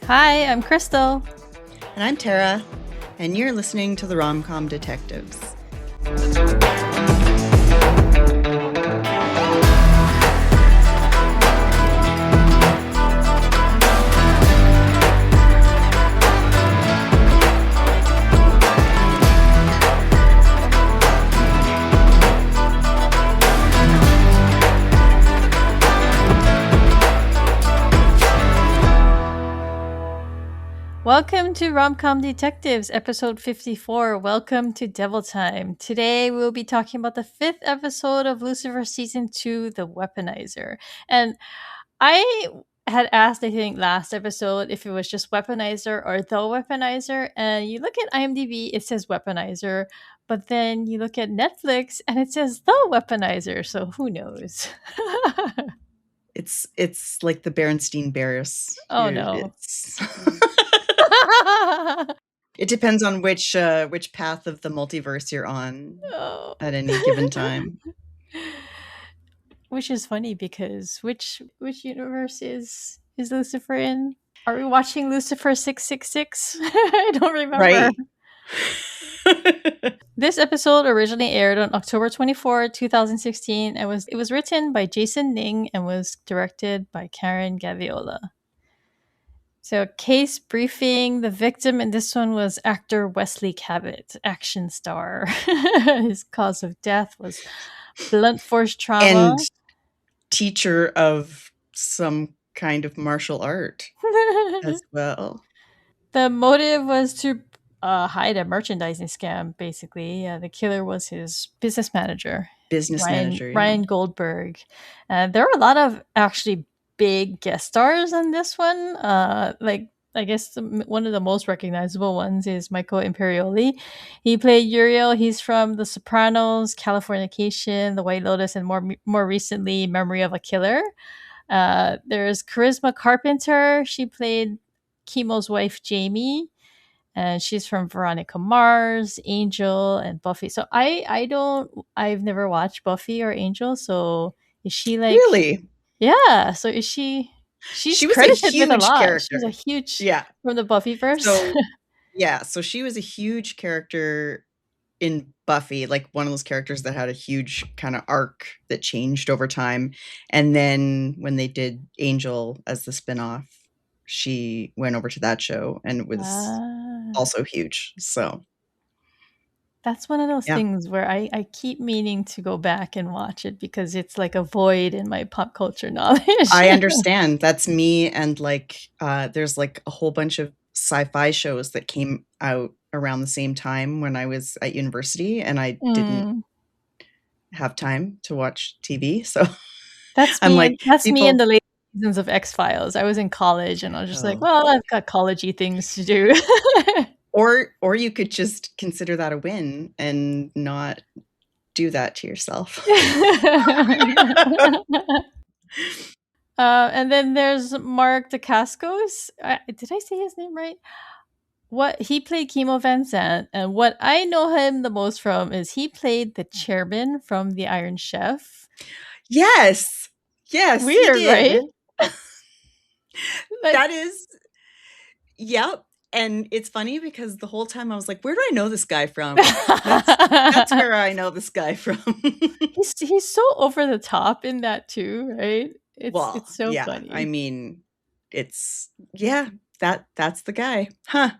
Hi, I'm Crystal. And I'm Tara, and you're listening to the Rom-Com Detectives. Welcome to Rom-Com Detectives, episode 54. Welcome to Devil Time. Today we'll be talking about the 5th episode of Lucifer Season 2, The Weaponizer. And I had asked, I think, last episode if it was just Weaponizer or The Weaponizer. And you look at IMDb, it says Weaponizer. But then you look at Netflix and it says The Weaponizer. So who knows? It's like the Berenstein Bears. Oh, no. It depends on which path of the multiverse you're on at any given time. Which is funny because which universe is Lucifer in? Are we watching Lucifer 666? I don't remember. Right. This episode originally aired on October 24, 2016 and it was written by Jason Ning and was directed by Karen Gaviola. So, case briefing, the victim in this one was actor Wesley Cabot, action star. His cause of death was blunt force trauma. And teacher of some kind of martial art as well. The motive was to hide a merchandising scam, basically. The killer was his business manager. Ryan Goldberg. There are a lot of actually big guest stars on this one. I guess one of the most recognizable ones is Michael Imperioli. He played Uriel. He's from The Sopranos, Californication, The White Lotus, and more recently, Memory of a Killer. There's Charisma Carpenter. She played Chemo's wife, Jamie. And she's from Veronica Mars, Angel, and Buffy. So I've never watched Buffy or Angel. So is she like really? Yeah. So is she? She was credited with a lot. Character. She's a huge from the Buffyverse. So she was a huge character in Buffy, like one of those characters that had a huge kind of arc that changed over time. And then when they did Angel as the spinoff, she went over to that show and it was also huge. So that's one of those things where I keep meaning to go back and watch it because it's like a void in my pop culture knowledge. I understand. That's me. And like, there's like a whole bunch of sci-fi shows that came out around the same time when I was at university and I didn't have time to watch TV. So that's me. Like, that's me in the late seasons of X-Files. I was in college and I was just like, well, I've got college-y things to do. Or you could just consider that a win and not do that to yourself. And then there's Mark Dacascos. Did I say his name right? What he played Chemo Van Sant, and what I know him the most from is he played the chairman from The Iron Chef. Yes, weird, right? That is, yep. And it's funny because the whole time I was like, where do I know this guy from? That's where I know this guy from. he's so over the top in that too, right? It's so funny. I mean, that's the guy. Huh.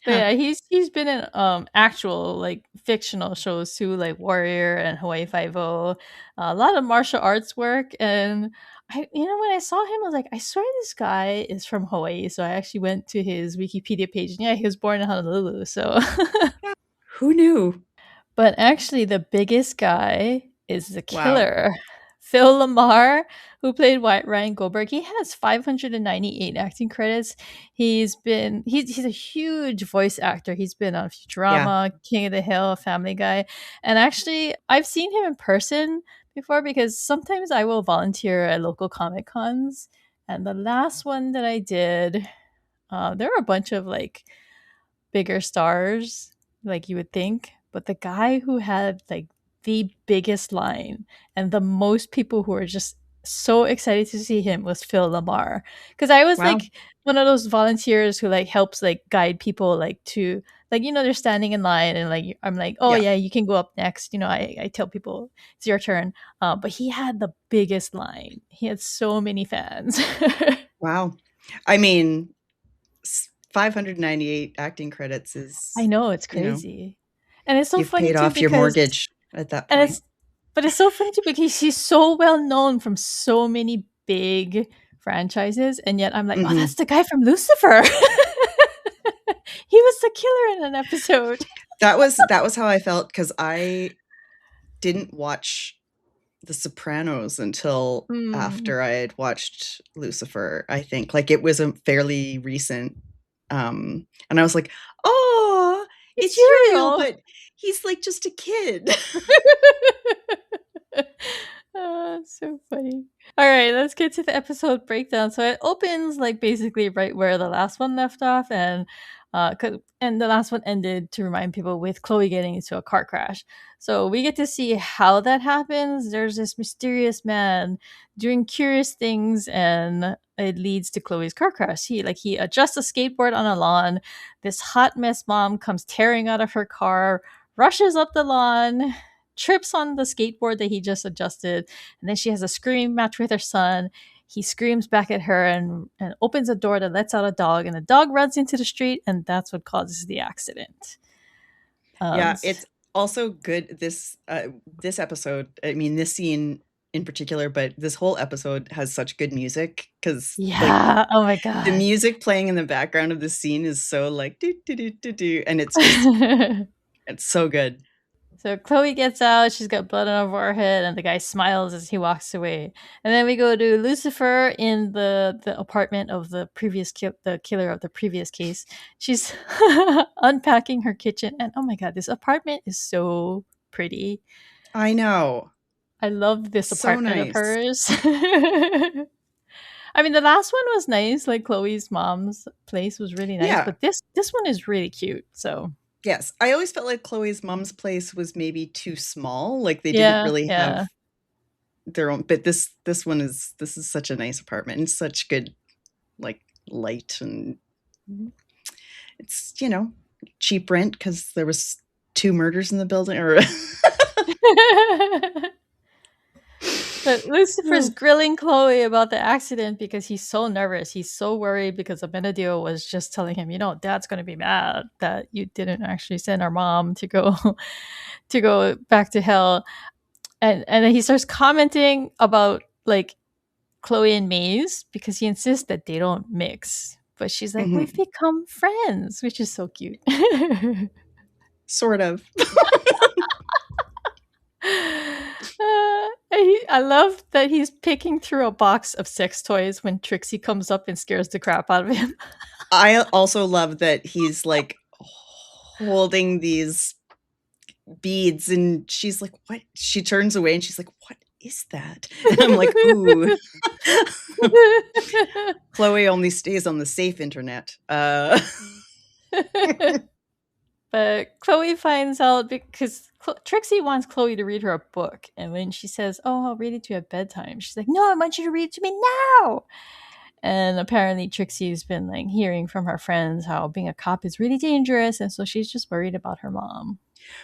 But yeah, he's been in actual like fictional shows too, like Warrior and Hawaii Five-0. A lot of martial arts work, and when I saw him, I was like, I swear this guy is from Hawaii. So I actually went to his Wikipedia page, and he was born in Honolulu. So who knew? But actually, the biggest guy is the killer. Wow. Phil Lamar, who played Ryan Goldberg, he has 598 acting credits. He's a huge voice actor. He's been on Futurama, King of the Hill, Family Guy. And actually, I've seen him in person before because sometimes I will volunteer at local Comic Cons. And the last one that I did, there were a bunch of like bigger stars, like you would think. But the guy who had like the biggest line and the most people who are just so excited to see him was Phil Lamar, because I was like one of those volunteers who like helps like guide people like to like, you know, they're standing in line and like I'm like, oh yeah, you can go up next. You know, I tell people it's your turn. But he had the biggest line. He had so many fans. Wow. I mean, 598 acting credits is, I know, it's crazy. And it's so you've funny paid too off your because mortgage at that and point. it's so funny too because he's so well known from so many big franchises, and yet I'm like, oh, that's the guy from Lucifer. He was the killer in an episode. That was how I felt, because I didn't watch The Sopranos until after I had watched Lucifer, I think. Like, it was a fairly recent, and I was like, oh, it's Uriel, but he's like just a kid. Oh, so funny. All right, let's get to the episode breakdown. So it opens like basically right where the last one left off, and the last one ended, to remind people, with Chloe getting into a car crash. So we get to see how that happens. There's this mysterious man doing curious things, and it leads to Chloe's car crash. He adjusts a skateboard on a lawn. This hot mess mom comes tearing out of her car, rushes up the lawn, trips on the skateboard that he just adjusted, and then she has a screaming match with her son. He screams back at her and opens a door that lets out a dog, and the dog runs into the street, and that's what causes the accident. Yeah, it's also good, this episode, I mean, this scene in particular, but this whole episode has such good music, because like, oh my god, the music playing in the background of the scene is so like do do do do do, and it's just it's so good. So Chloe gets out, she's got blood on her forehead, and the guy smiles as he walks away. And then we go to Lucifer in the apartment of the previous the killer of the previous case. She's unpacking her kitchen, and oh my god, this apartment is so pretty. I know. I love this apartment of hers. I mean, the last one was nice, like Chloe's mom's place was really nice, but this one is really cute, so. Yes, I always felt like Chloe's mom's place was maybe too small, like they didn't really have their own, but this is such a nice apartment and such good like light, and it's, you know, cheap rent because there was 2 murders in the building, or But Lucifer's grilling Chloe about the accident because he's so nervous. He's so worried because Amenadiel was just telling him, you know, Dad's going to be mad that you didn't actually send our mom to go back to hell. And then he starts commenting about like Chloe and Maze because he insists that they don't mix. But she's like, we've become friends, which is so cute. Sort of. I love that he's picking through a box of sex toys when Trixie comes up and scares the crap out of him. I also love that he's like holding these beads, and she's like, what? She turns away and she's like, what is that? And I'm like, ooh. Chloe only stays on the safe internet. But Chloe finds out because Trixie wants Chloe to read her a book. And when she says, oh, I'll read it to you at bedtime, she's like, no, I want you to read it to me now. And apparently Trixie's been like hearing from her friends how being a cop is really dangerous. And so she's just worried about her mom.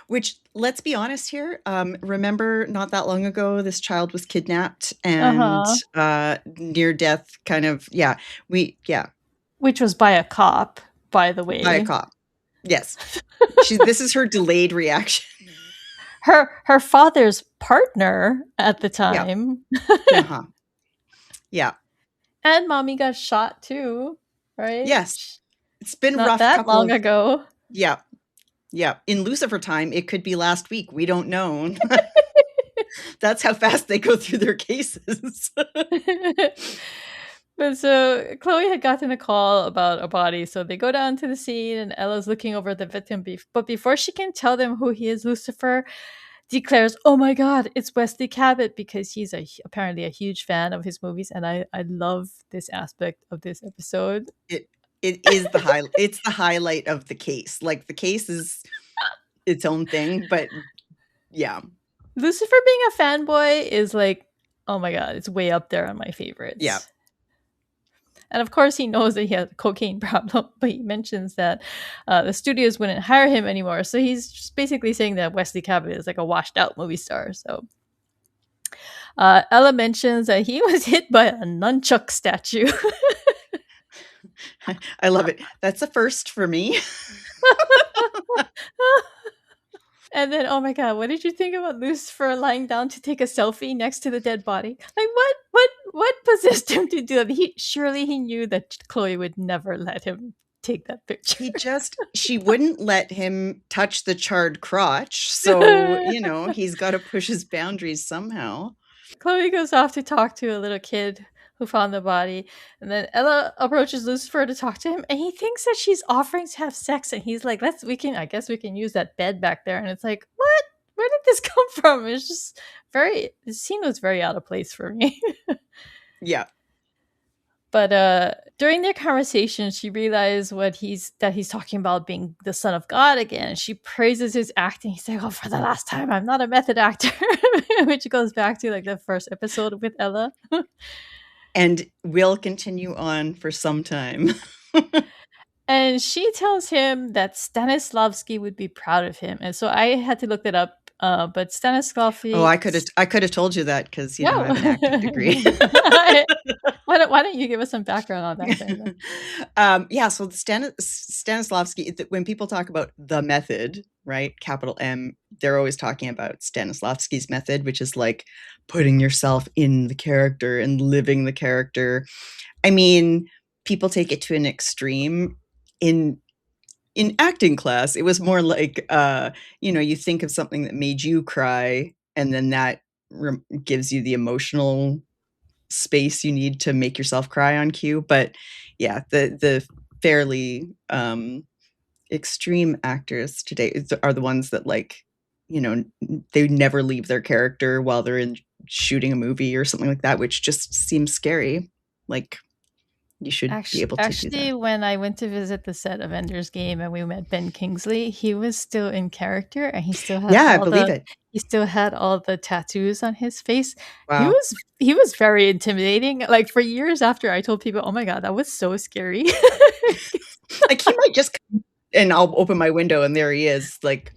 Which, let's be honest here, remember not that long ago, this child was kidnapped and near death kind of, Which was by a cop, by the way. By a cop. Yes. This is her delayed reaction. Her father's partner at the time. Yeah. Yeah. And mommy got shot too, right? Yes. It's been not rough. That long ago. Yeah. Yeah. In Lucifer time, it could be last week. We don't know. That's how fast they go through their cases. But so Chloe had gotten a call about a body, so they go down to the scene, and Ella's looking over the victim. But before she can tell them who he is, Lucifer declares, "Oh my God, it's Wesley Cabot," because he's apparently a huge fan of his movies, and I love this aspect of this episode. It is the highlight. It's the highlight of the case. Like, the case is its own thing, but yeah. Lucifer being a fanboy is like Oh my god, it's way up there on my Yeah. favorites. And of course, he knows that he has a cocaine problem, but he mentions that the studios wouldn't hire him anymore. So he's just basically saying that Wesley Cabot is like a washed out movie star. So Ella mentions that he was hit by a nunchuck statue. I love it. That's a first for me. And then, oh my god, what did you think about Lucifer lying down to take a selfie next to the dead body? Like, what possessed him to do that? Surely he knew that Chloe would never let him take that picture. She wouldn't let him touch the charred crotch. So, he's got to push his boundaries somehow. Chloe goes off to talk to a little kid who found the body, and then Ella approaches Lucifer to talk to him, and he thinks that she's offering to have sex, and he's like, I guess we can use that bed back there. And it's like, what? Where did this come from? It's just the scene was very out of place for me. Yeah. But during their conversation, she realized that he's talking about being the son of God again. She praises his acting. He's like, "Oh, for the last time, I'm not a method actor," which goes back to like the first episode with Ella. And will continue on for some time. And she tells him that Stanislavski would be proud of him. And so I had to look that up. But Stanislavski. Oh, I could have told you that because I have an acting degree. Why don't you give us some background on that thing? Yeah, so Stanislavski, when people talk about the method, right, capital M, they're always talking about Stanislavski's method, which is like putting yourself in the character and living the character. I mean, people take it to an extreme. In acting class, it was more like, you think of something that made you cry, and then that gives you the emotional space you need to make yourself cry on cue. But yeah, the fairly extreme actors today are the ones that they never leave their character while they're in shooting a movie or something like that, which just seems scary. Like, you should be able to do that. Actually, when I went to visit the set of Ender's Game and we met Ben Kingsley, he was still in character, and he still had I believe it. He still had all the tattoos on his face. Wow. He was very intimidating. Like, for years after, I told people, "Oh my god, that was so scary." Like, he might just come and I'll open my window and there he is, like.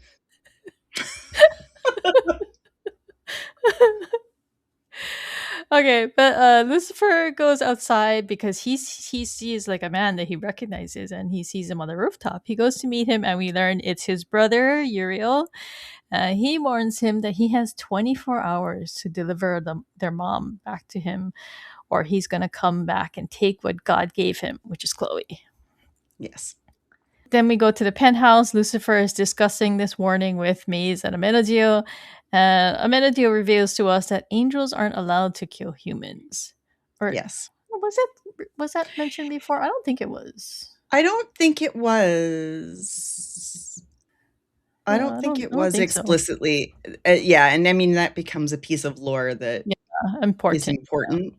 Okay, but Lucifer goes outside because he sees like a man that he recognizes, and he sees him on the rooftop. He goes to meet him, and we learn it's his brother Uriel. He warns him that he has 24 hours to deliver their mom back to him, or he's going to come back and take what God gave him, which is Chloe. Yes. Then we go to the penthouse. Lucifer is discussing this warning with Maze and Amenadiel. Amenadiel reveals to us that angels aren't allowed to kill humans. Yes. Was that mentioned before? I don't think it was. I don't think it was. I don't think it was explicitly. So. Yeah, and I mean, that becomes a piece of lore that is important. Yeah.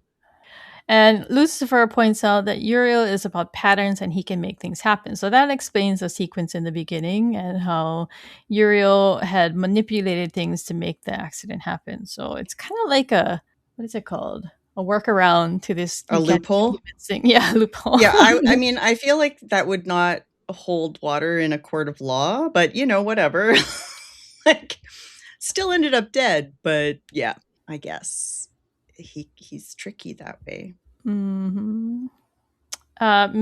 And Lucifer points out that Uriel is about patterns and he can make things happen. So that explains the sequence in the beginning and how Uriel had manipulated things to make the accident happen. So it's kind of like what is it called? A workaround to this. A loophole? Yeah, loophole. Yeah, I mean, I feel like that would not hold water in a court of law, but whatever. Like, still ended up dead, but yeah, I guess. He's tricky that way. Mm-hmm.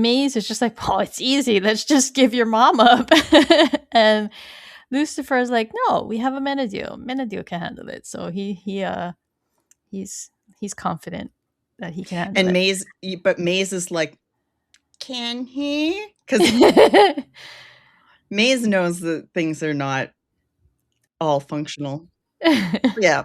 Maze is just like, oh, it's easy. Let's just give your mom up. And Lucifer is like, no, we have a Amenadiel. Amenadiel can handle it. So he's confident that he can handle it. But Maze is like, can he? Because Maze knows that things are not all functional. Yeah.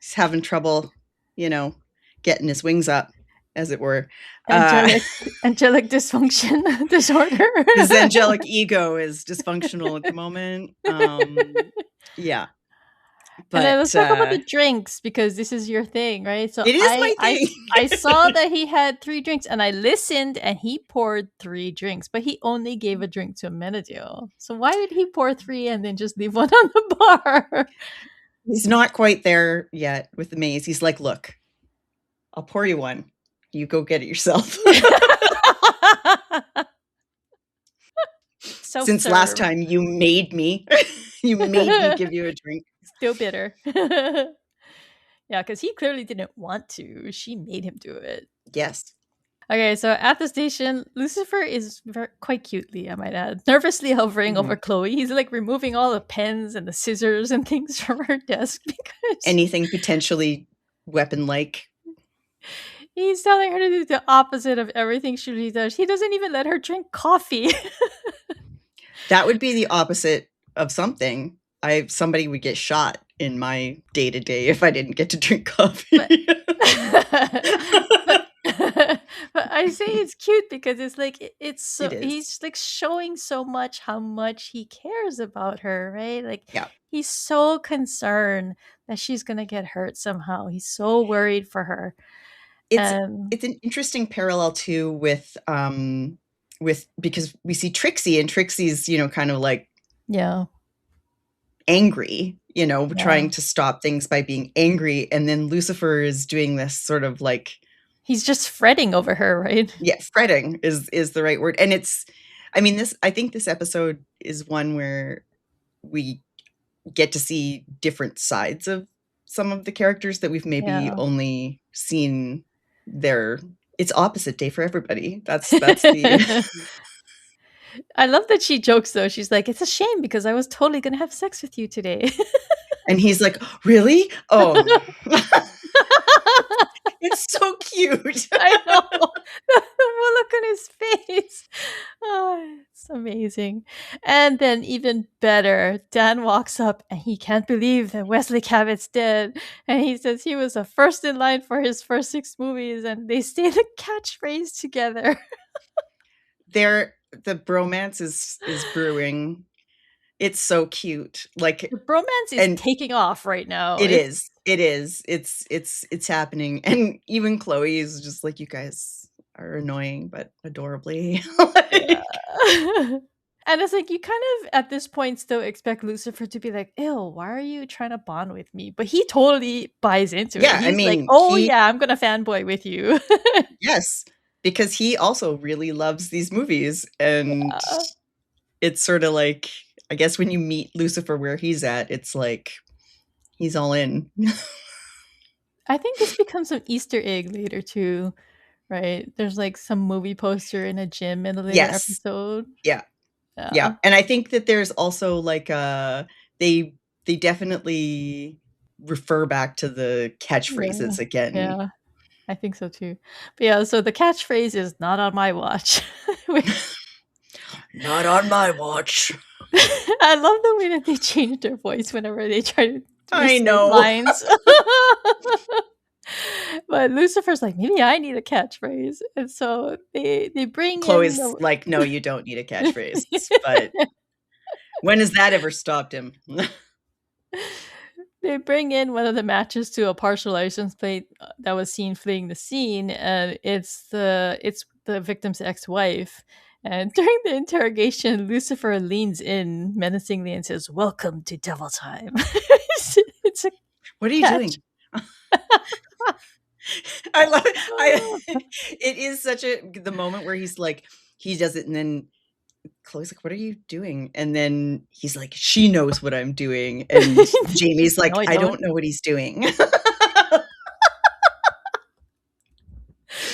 He's having trouble, getting his wings up, as it were. Angelic dysfunction disorder. His angelic ego is dysfunctional at the moment. Yeah. But, and then let's talk about the drinks, because this is your thing, right? So it is my thing. I saw that he had 3 drinks, and I listened, and he poured 3 drinks, but he only gave a drink to Amenadiel. So why did he pour 3 and then just leave one on the bar? He's not quite there yet with the maze. He's like, look, I'll pour you one. You go get it yourself. Since last time you made me, you made me give you a drink. Still bitter. Yeah, because he clearly didn't want to. She made him do it. Yes. Okay, so at the station, Lucifer is quite cutely, I might add, nervously hovering over Chloe. He's like removing all the pens and the scissors and things from her desk because anything potentially weapon-like. He's telling her to do the opposite of everything she does. He doesn't even let her drink coffee. That would be the opposite of something. Somebody would get shot in my day-to-day if I didn't get to drink coffee. But I say it's cute because it's like he's like showing so much how much he cares about her, right? Like he's so concerned that she's gonna get hurt somehow. He's so worried for her. It's an interesting parallel too with because we see Trixie, and Trixie's, kind of like angry, trying to stop things by being angry, and then Lucifer is doing this sort of like he's just fretting over her, right? Yeah, fretting is the right word. And I think this episode is one where we get to see different sides of some of the characters that we've maybe only seen it's opposite day for everybody. That's the I love that she jokes though. She's like, it's a shame because I was totally gonna have sex with you today. And he's like, really? Oh. It's so cute. I know. The look on his face. Oh, it's amazing. And then even better, Dan walks up and he can't believe that Wesley Cabot's dead. And he says he was the first in line for his first 6 movies, and they say the catchphrase together. The bromance is brewing. It's so cute. Like the bromance is taking off right now. It is. It's happening. And even Chloe is just like, you guys are annoying, but adorably. And it's like, you kind of, at this point, still expect Lucifer to be like, ew, why are you trying to bond with me? But he totally buys into it. He's like, oh yeah, I'm going to fanboy with you. Yes, because he also really loves these movies. And it's sort of like, I guess when you meet Lucifer where he's at, it's like, he's all in. I think this becomes an Easter egg later too, right? There's like some movie poster in a gym in a later episode. Yeah. And I think that there's also like they definitely refer back to the catchphrases again. Yeah, I think so too. But yeah, so the catchphrase is "not on my watch." Not on my watch. I love the way that they change their voice whenever they try to I know lines. But Lucifer's like, maybe I need a catchphrase, and so they bring Chloe's like, no, you don't need a catchphrase. But when has that ever stopped him? They bring in one of the matches to a partial license plate that was seen fleeing the scene, and it's the victim's ex-wife. And during the interrogation, Lucifer leans in menacingly and says, "Welcome to Devil Time." It's a what are you doing? I love it. It is such the moment where he's like, he does it, and then Chloe's like, what are you doing? And then he's like, she knows what I'm doing. And Jamie's like, no, I don't know what he's doing.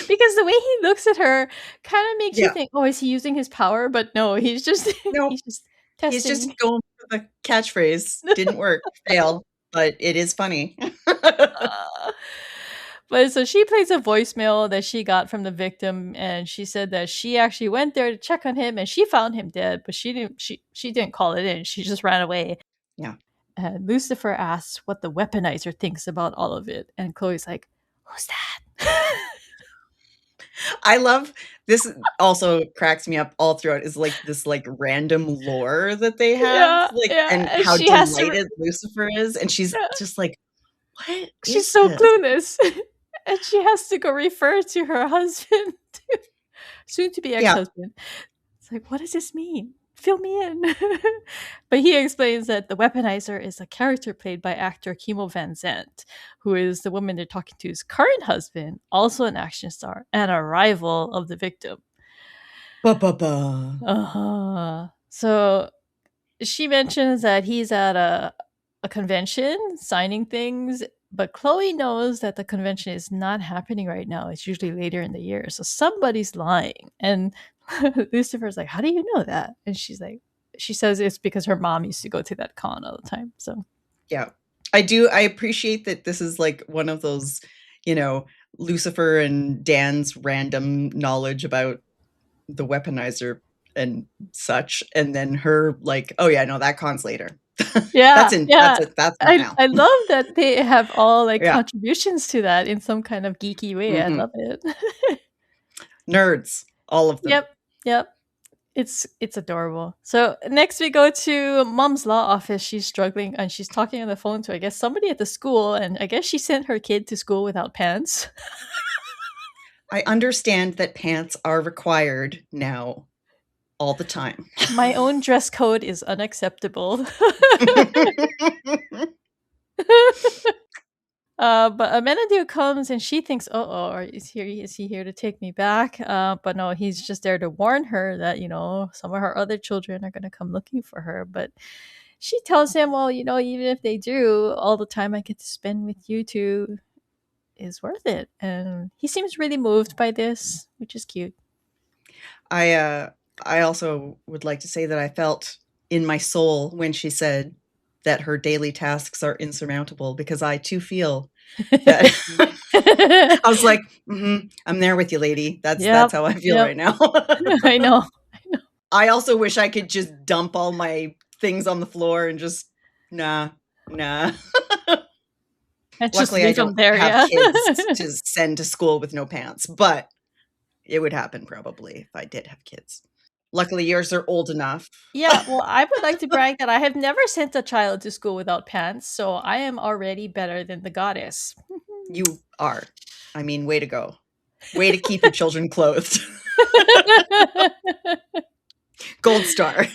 Because the way he looks at her kind of makes you think, oh, is he using his power? But no, he's just he's just testing. He's just going for the catchphrase. Didn't work. Failed. But it is funny. But so she plays a voicemail that she got from the victim, and she said that she actually went there to check on him, and she found him dead, but she didn't call it in. She just ran away. Yeah. And Lucifer asks what the Weaponizer thinks about all of it, and Chloe's like, "Who's that?" I love this. Also cracks me up all throughout is like this like random lore that they have, and how delighted Lucifer is, and she's just like, what? She's so clueless. And she has to go refer to her husband, soon to be ex-husband. It's like, what does this mean? fill me in. But he explains that the Weaponizer is a character played by actor Kimo Van Zandt, who is the woman they're talking to's current husband, also an action star and a rival of the victim. So she mentions that he's at a convention signing things, but Chloe knows that the convention is not happening right now. It's usually later in the year. So somebody's lying. And Lucifer's like, how do you know that? And she says it's because her mom used to go to that con all the time. So yeah, I appreciate that this is like one of those, Lucifer and Dan's random knowledge about the Weaponizer and such, and then her like, oh yeah, no, that con's later. Yeah, that's now. I love that they have all like contributions to that in some kind of geeky way. Mm-hmm. I love it. Nerds, all of them. Yep. It's adorable. So next we go to Mom's law office. She's struggling and she's talking on the phone to, I guess, somebody at the school, and I guess she sent her kid to school without pants. I understand that pants are required now all the time. My own dress code is unacceptable. But Amenadiel comes and she thinks, is he here to take me back? But no, he's just there to warn her that, some of her other children are going to come looking for her. But she tells him, well, even if they do, all the time I get to spend with you two is worth it. And he seems really moved by this, which is cute. I also would like to say that I felt in my soul when she said that her daily tasks are insurmountable, because I too feel that. I was like, I'm there with you, lady. That's how I feel right now. I know. I also wish I could just dump all my things on the floor and just nah. Luckily, I don't have kids to send to school with no pants, but it would happen probably if I did have kids. Luckily, yours are old enough. Yeah, well, I would like to brag that I have never sent a child to school without pants, so I am already better than the goddess. You are. I mean, way to go. Way to keep your children clothed. Gold star.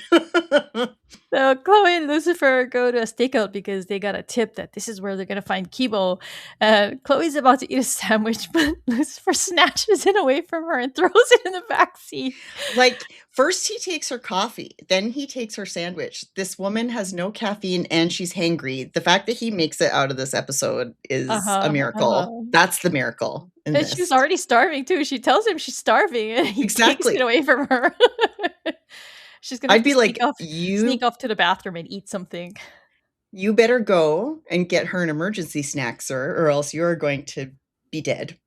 So Chloe and Lucifer go to a stakeout because they got a tip that this is where they're going to find Kibo. Chloe's about to eat a sandwich, but Lucifer snatches it away from her and throws it in the backseat. Like, first he takes her coffee, then he takes her sandwich. This woman has no caffeine and she's hangry. The fact that he makes it out of this episode is a miracle. That's the miracle. And she's already starving too. She tells him she's starving and he takes it away from her. She's gonna. I'd be like, sneak off to the bathroom and eat something. You better go and get her an emergency snack, sir, or else you're going to be dead.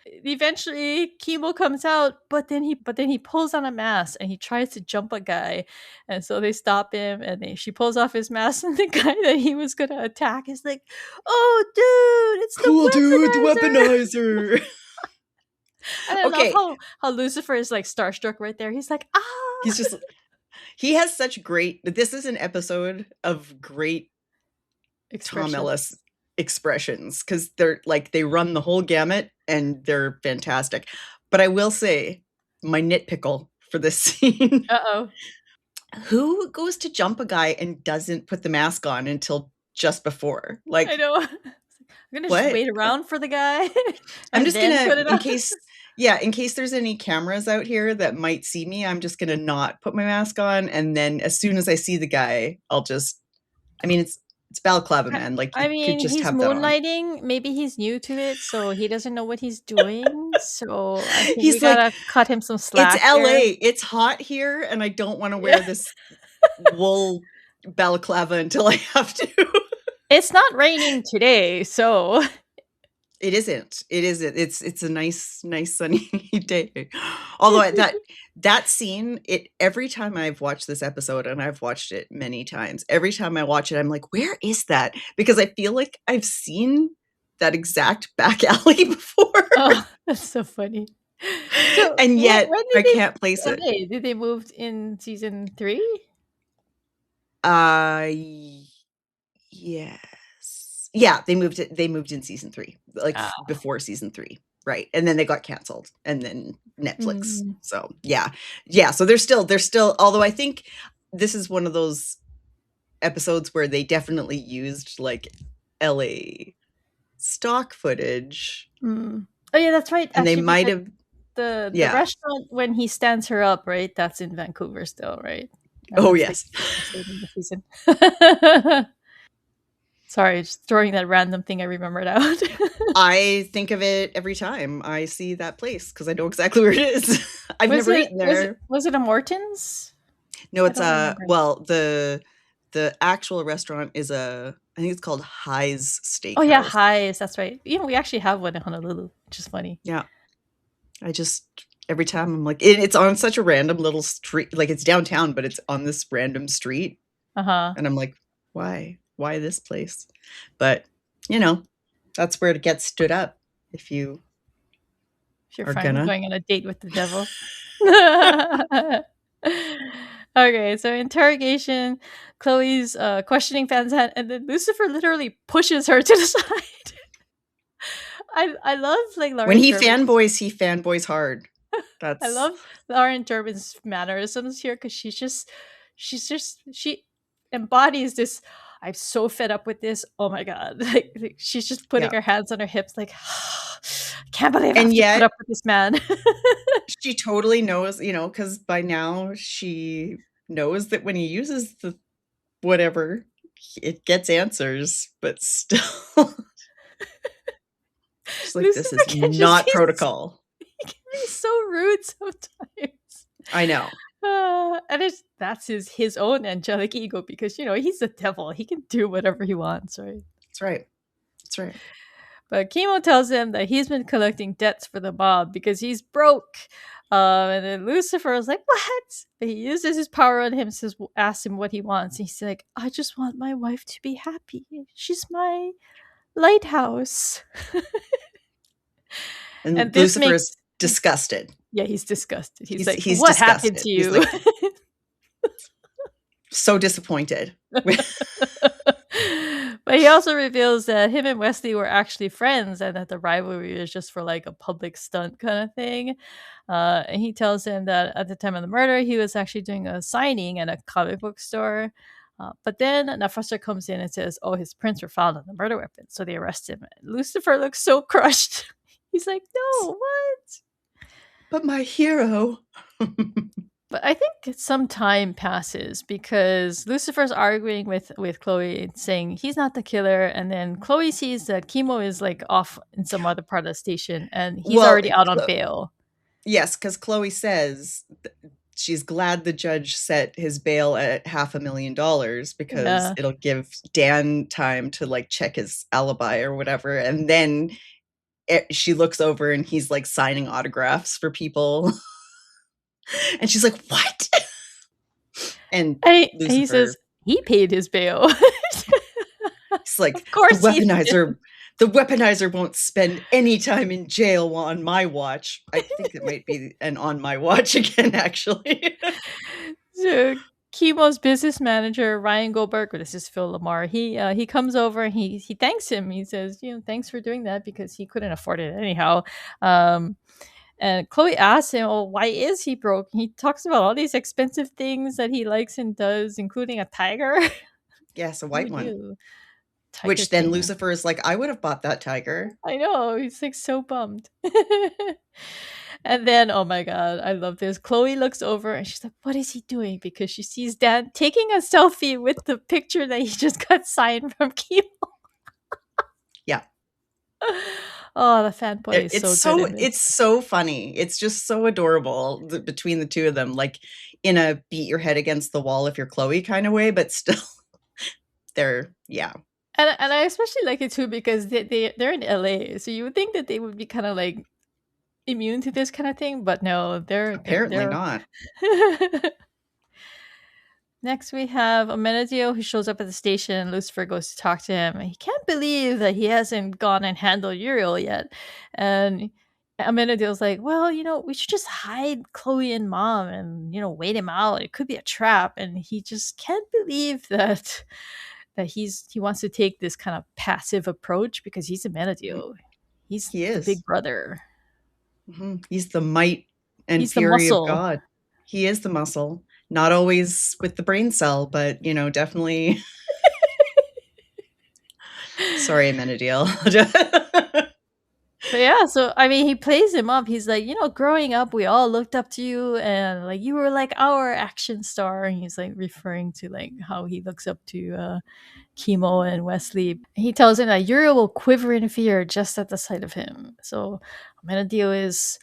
Eventually, Chemo comes out, but then he pulls on a mask and he tries to jump a guy, and so they stop him and she pulls off his mask, and the guy that he was gonna attack is like, "Oh, dude, it's cool the dude, the Weaponizer." And I love how Lucifer is like starstruck right there. He's like, ah. He's just, he has such great. This is an episode of great Tom Ellis expressions, because they're like, they run the whole gamut and they're fantastic. But I will say, my nitpickle for this scene. Who goes to jump a guy and doesn't put the mask on until just before? Like, I know. I'm gonna just wait around for the guy. I'm just gonna, in case there's any cameras out here that might see me, I'm just gonna not put my mask on, and then as soon as I see the guy, I'll just. I mean, it's balaclava, man. Like, he's moonlighting. Maybe he's new to it, so he doesn't know what he's doing. So I think we gotta cut him some slack. It's LA. It's hot here, and I don't want to wear this wool balaclava until I have to. It's not raining today, so it isn't. It's a nice sunny day. Although that scene, every time I've watched this episode, and I've watched it many times, every time I watch it, I'm like, where is that? Because I feel like I've seen that exact back alley before. Oh, that's so funny. So, and yet I can't place it. Did they move in season 3? Yes. Yeah, they moved in season 3, like before season 3. Right. And then they got canceled, and then Netflix. So yeah. So they're still, although I think this is one of those episodes where they definitely used like LA stock footage. Oh yeah, that's right. And Actually, they might have, the restaurant when he stands her up, right? That's in Vancouver still, right? And oh that's yes. like the season. Sorry, just throwing that random thing I remembered out. I think of it every time I see that place because I know exactly where it is. I've never eaten there. Was it a Morton's? No, it's well, the actual restaurant is I think it's called High's Steakhouse. Oh yeah, High's, that's right. We actually have one in Honolulu, which is funny. Yeah. I just every time I'm like, it's on such a random little street, like it's downtown, but it's on this random street. And I'm like, why this place? But that's where it gets stood up if you're finally going on a date with the devil. Okay, so interrogation, Chloe's questioning fans, and then Lucifer literally pushes her to the side. I love like Lauren when he fanboys hard. I love Lauren Durbin's mannerisms here because she embodies this. I'm so fed up with this. Oh my god! Like she's just putting her hands on her hips, like I can't believe I have to put up with this man. She totally knows, because by now she knows that when he uses the whatever, it gets answers, but still. She's like, this is not protocol. He can be so rude sometimes. I know. And that's his own angelic ego because, he's the devil. He can do whatever he wants, right? That's right. But Chemo tells him that he's been collecting debts for the mob because he's broke. And then Lucifer is like, what? But he uses his power on him, asks him what he wants. And he's like, I just want my wife to be happy. She's my lighthouse. And Lucifer is disgusted. Yeah, he's disgusted. He's like, what disgusted. Happened to you? Like, so disappointed. But he also reveals that him and Wesley were actually friends and that the rivalry is just for like a public stunt kind of thing. And he tells him that at the time of the murder, he was actually doing a signing at a comic book store. But then Nafasa comes in and says, oh, his prints were found on the murder weapon. So they arrest him. Lucifer looks so crushed. He's like, no, what? But my hero. But I think some time passes because Lucifer's arguing with Chloe, saying he's not the killer, and then Chloe sees that Chemo is like off in some other part of the station, and he's already out on bail. Yes, because Chloe says she's glad the judge set his bail at $500,000 because it'll give Dan time to like check his alibi or whatever, and then she looks over and he's like signing autographs for people. And she's like, what? And he says he paid his bail. It's like, of course the weaponizer won't spend any time in jail on my watch. I think it might be an on my watch again, actually. So Chemo's business manager, Ryan Goldberg, or this is Phil Lamar, he comes over and he thanks him. He says, thanks for doing that because he couldn't afford it anyhow. And Chloe asks him, oh, why is he broke? He talks about all these expensive things that he likes and does, including a tiger. Yes, a white one. Which then Lucifer is like, I would have bought that tiger. I know. He's like so bummed. And then, oh my God, I love this. Chloe looks over and she's like, what is he doing? Because she sees Dan taking a selfie with the picture that he just got signed from Chemo. Yeah. Oh, the fanboy is so good. It's so funny. It's just so adorable between the two of them, like in a beat your head against the wall if you're Chloe kind of way, but still they're, yeah. And I especially like it too because they're in LA, so you would think that they would be kind of like immune to this kind of thing, but no, they're apparently not. Next, we have Amenadiel who shows up at the station. Lucifer goes to talk to him. He can't believe that he hasn't gone and handled Uriel yet. And Amenadiel's like, well, we should just hide Chloe and Mom and, wait him out. It could be a trap. And he just can't believe that he wants to take this kind of passive approach because he's Amenadiel. He is the big brother. Mm-hmm. He's the might and He's the fury of muscle. God. He is the muscle. Not always with the brain cell, but, definitely. Sorry, Amenadiel. But yeah, so I mean, he plays him up. He's like, growing up, we all looked up to you, and like you were like our action star. And he's like referring to like how he looks up to Chemo and Wesley. He tells him that Uriel will quiver in fear just at the sight of him. So Amenadiel is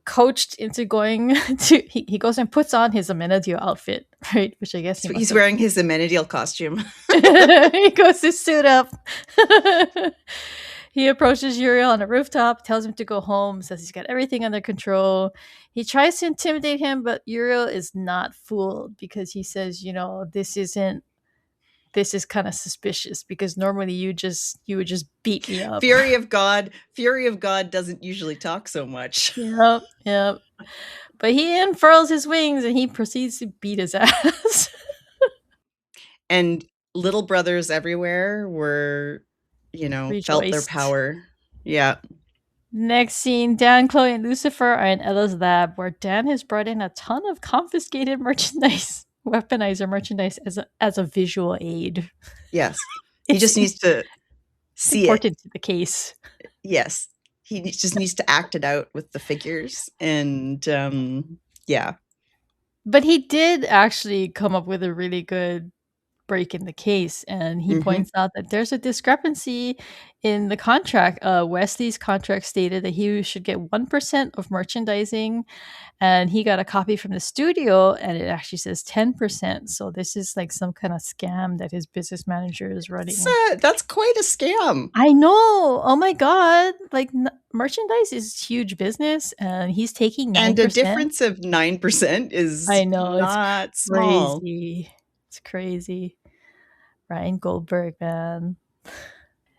coached into going to. He goes and puts on his Amenadiel outfit, right? Which I guess he's wearing his Amenadiel costume. He goes to suit up. He approaches Uriel on a rooftop, tells him to go home, says he's got everything under control. He tries to intimidate him, but Uriel is not fooled because he says, this is kind of suspicious because normally you would just beat me up. Fury of God doesn't usually talk so much. Yep. But he unfurls his wings and he proceeds to beat his ass. And little brothers everywhere were, felt their power. Yeah. Next scene, Dan, Chloe, and Lucifer are in Ella's lab where Dan has brought in a ton of confiscated merchandise, Weaponizer merchandise as a visual aid. Yes. He just needs to see important to the case. Yes. He just needs to act it out with the figures. And yeah. But he did actually come up with a really good break in the case, and he points out that there's a discrepancy in the contract. Wesley's contract stated that he should get 1% of merchandising, and he got a copy from the studio and it actually says 10%. So this is like some kind of scam that his business manager is running. That's quite a scam. I know. Oh my god, like merchandise is huge business and he's taking 9%. And a difference of 9% is not small. Crazy. It's crazy. Ryan Goldberg, man.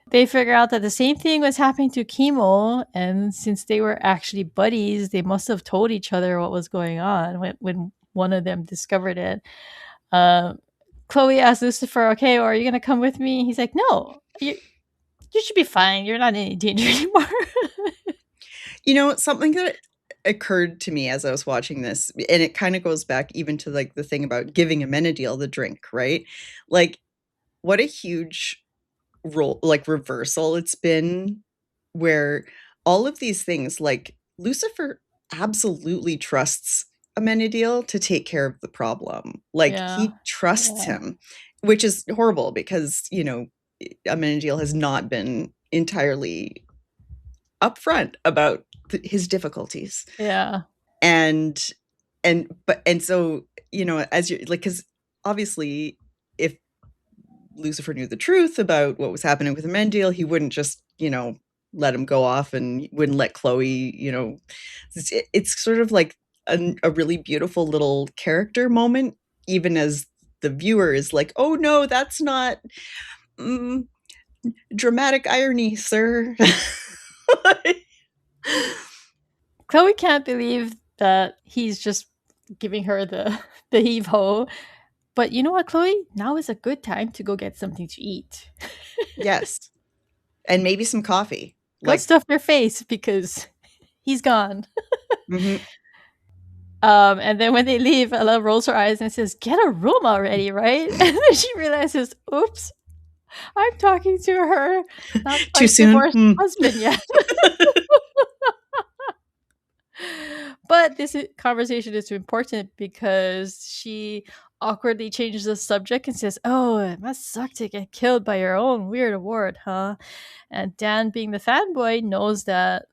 They figure out that the same thing was happening to Chemo, and since they were actually buddies, they must have told each other what was going on when one of them discovered it. Chloe asked Lucifer, okay, are you going to come with me? He's like, no, you should be fine. You're not in any danger anymore. Something that occurred to me as I was watching this, and it kind of goes back even to like the thing about giving Amenadiel the drink, right? Like, what a huge role, like reversal it's been, where all of these things, like Lucifer absolutely trusts Amenadiel to take care of the problem. Like he trusts him, which is horrible because, Amenadiel has not been entirely upfront about his difficulties. Yeah. And so, as you're like, because obviously if Lucifer knew the truth about what was happening with Amenadiel, he wouldn't just, let him go off and wouldn't let Chloe, it's sort of like a really beautiful little character moment, even as the viewer is like, oh no, that's not dramatic irony, sir. Chloe can't believe that he's just giving her the heave-ho. But you know what, Chloe? Now is a good time to go get something to eat. Yes. And maybe some coffee. Go stuff your face because he's gone. And then when they leave, Ella rolls her eyes and says, get a room already, right? And then she realizes, oops, I'm talking to her. Not too soon. Husband yet. But this conversation is important because she awkwardly changes the subject and says, oh, it must suck to get killed by your own weird award, huh? And Dan, being the fanboy, knows that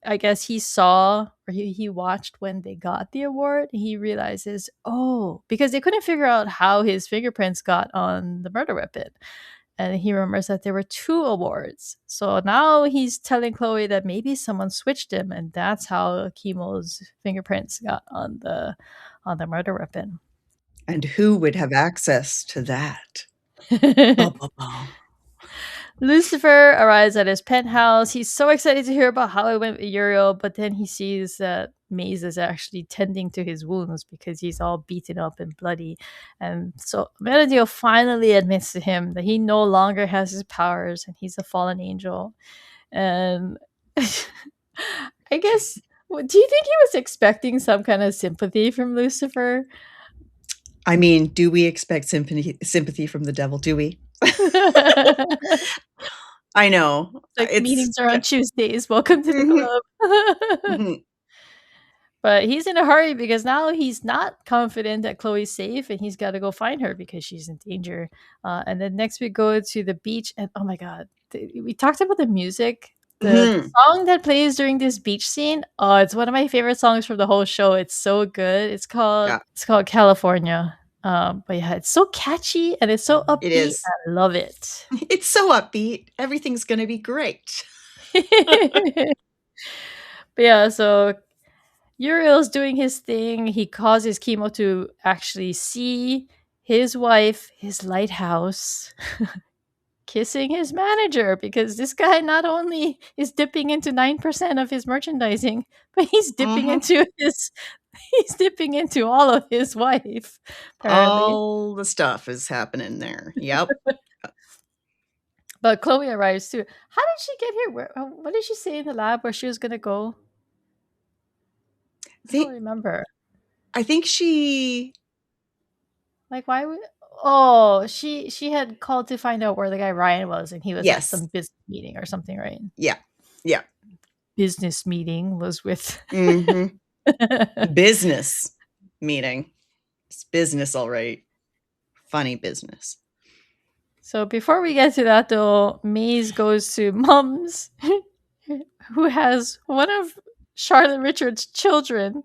I guess he saw or he watched when they got the award. He realizes, oh, because they couldn't figure out how his fingerprints got on the murder weapon. And he remembers that there were 2 awards. So now he's telling Chloe that maybe someone switched him, and that's how Chemo's fingerprints got on the murder weapon. And who would have access to that? Lucifer arrives at his penthouse. He's so excited to hear about how it went with Uriel, but then he sees that Maze is actually tending to his wounds because he's all beaten up and bloody. And so Amenadiel finally admits to him that he no longer has his powers and he's a fallen angel. And I guess Do you think he was expecting some kind of sympathy from Lucifer? I mean, do we expect sympathy from the devil? Do we? I know. Like, It's meetings are on Tuesdays. Welcome to the Mhm, club. mhm, But he's in a hurry because now he's not confident that Chloe's safe and he's got to go find her because she's in danger. And then next we go to the beach and oh my god, we talked about the music. The mhm. song that plays during this beach scene, oh, it's one of my favorite songs from the whole show. It's so good. Yeah, It's called California. But yeah, it's so catchy and it's so it upbeat. is. I love it. It's so upbeat. Everything's gonna be great. But yeah, so Uriel's doing his thing. He causes Chemo to actually see his wife, his lighthouse, kissing his manager because this guy not only is dipping into 9% of his merchandising, but Mhm. he's dipping into all of his wife, apparently. All the stuff is happening there. Yep. But Chloe arrives too. How did she get here? What did she say in the lab where she was gonna go? I don't Think remember. I think she Like, why would? Oh, she had called to find out where the guy Ryan was, and he was at yes. some business meeting or something, right? Yeah. Yeah. Business meeting was with. Mhm. Business meeting. It's business, all right. Funny business. So before we get to that, though, Maze goes to Mom's, who has one of Charlotte Richards' children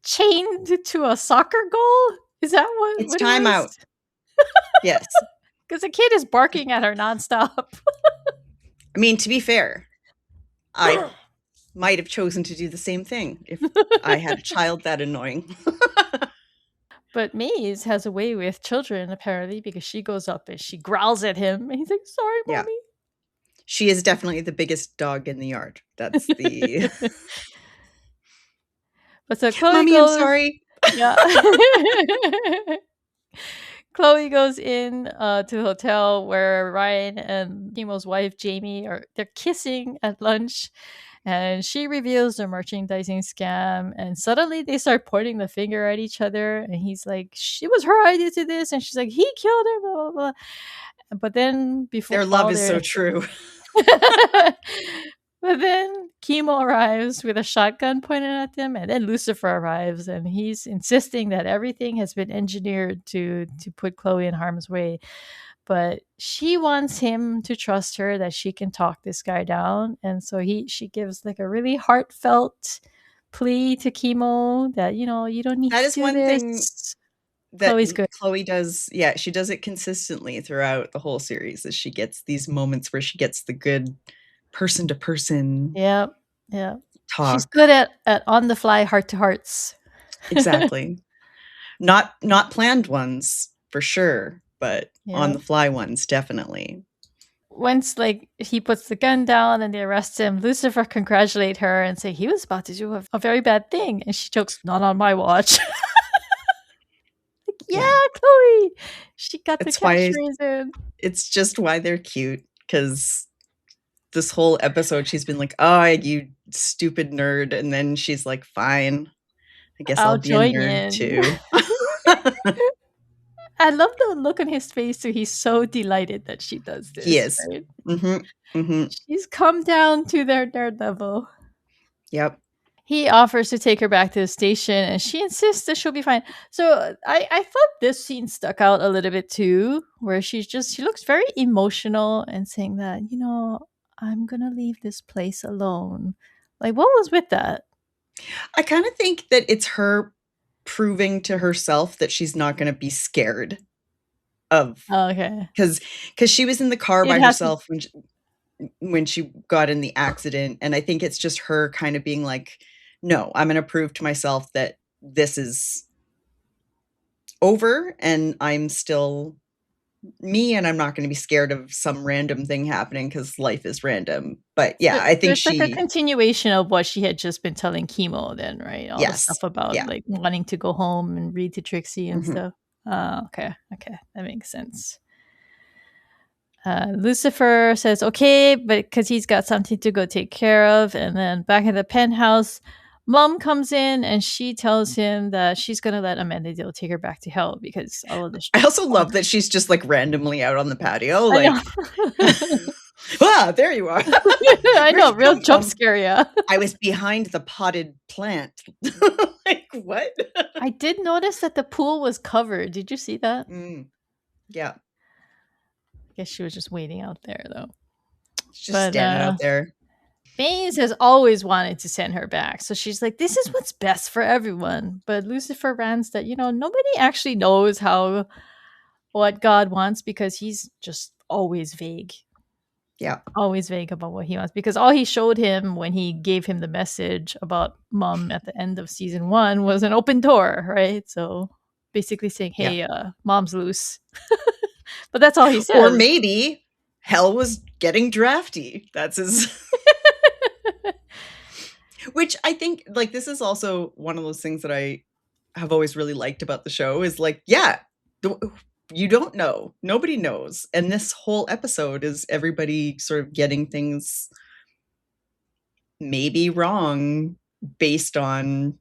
chained to a soccer goal. Is that It's what it time was? out. Yes. Because the kid is barking at her nonstop. I mean, to be fair, I might have chosen to do the same thing if I had a child that annoying. But Maze has a way with children, apparently, because she goes up and she growls at him. And he's like, sorry, Yeah. She is definitely the biggest dog in the yard. That's the mommy. But so Chloe Mommy, I'm goes, sorry. yeah. Chloe goes in to the hotel where Ryan and Chemo's wife Jamie they're kissing at lunch, and she reveals the merchandising scam. And suddenly they start pointing the finger at each other, and he's like, "She was her idea to this," and she's like, "He killed her." Blah blah blah. But then before Their love while is they're so true. but then Chemo arrives with a shotgun pointed at them, and then Lucifer arrives, and he's insisting that everything has been engineered to put Chloe in harm's way. But she wants him to trust her that she can talk this guy down, and so she gives like a really heartfelt plea to Chemo that you don't need That to is do one thing this. that Chloe's good. Chloe does. Yeah, she does it consistently throughout the whole series. Is she gets these moments where she gets the good person to person Yeah, yeah. She's talk. good at on the fly heart to hearts. Exactly. Not planned ones for sure, but on Yeah. the fly ones definitely. Once like he puts the gun down and they arrest him, Lucifer congratulate her and say he was about to do a very bad thing, and she jokes, "Not on my watch." Like, Yeah. yeah, Chloe, she got the It's why catchphrase in. it's just why they're cute because this whole episode she's been like, "Oh, you stupid nerd," and then she's like, "Fine, I guess I'll I'll be a join nerd in. too." I love the look on his face too. He's so delighted that she does He this, is. right? Mhm. Mhm. She's come down to their nerd level. Yep. He offers to take her back to the station, and she insists that she'll be fine. So I thought this scene stuck out a little bit too, where she looks very emotional and saying that, I'm gonna leave this place alone. Like, what was with that? I kinda think that it's her proving to herself that she's not gonna be scared of Oh, okay. 'cause she was in the car It by has to herself when she got in the accident, and I think it's just her kind of being like, "No, I'm gonna prove to myself that this is over, and I'm still me, and I'm not gonna be scared of some random thing happening because life is random." But, so yeah, I think it's like a she continuation of what she had just been telling Chemo then, right? All the Yes. stuff about Yeah. like wanting to go home and read to Trixie and Mhm. stuff. Okay, okay, that makes sense. Lucifer says okay, but because he's got something to go take care of. And then back in the penthouse, Mom comes in and she tells him that she's gonna let Amenadiel take her back to hell because all of this. I also love that she's just like randomly out on the patio, I like, ah, there you are. I know, real jump scare, yeah. I was behind the potted plant. Like, what? I did notice that the pool was covered. Did you see that? Yeah. I guess she was just waiting out there, though. Just standing out there. Maze has always wanted to send her back. So she's like, this is what's best for everyone. But Lucifer rants that, nobody actually knows what God wants because he's just always vague. Yeah. Always vague about what he wants. Because all he showed him when he gave him the message about Mom at the end of season 1 was an open door, right? So basically saying, hey, Mom's loose. But that's all he says. Or maybe hell was getting drafty. That's his... Which I think, like, this is also one of those things that I have always really liked about the show is like, yeah, you don't know. Nobody knows. And this whole episode is everybody sort of getting things maybe wrong based on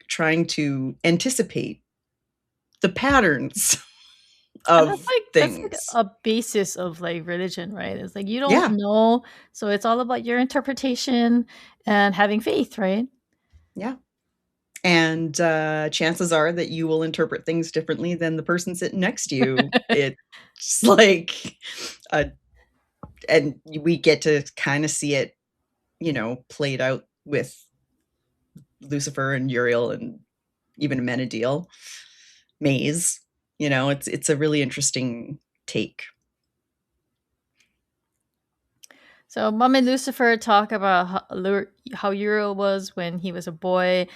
trying to anticipate the patterns of things. That's like a basis of like religion, right? It's like you don't know, so it's all about your interpretation and having faith, right? Yeah. And chances are that you will interpret things differently than the person sitting next to you. It's like, and we get to kind of see it, played out with Lucifer and Uriel and even Amenadiel, Maze. It's a really interesting take. So Mom and Lucifer talk about how Uriel was when he was a boy.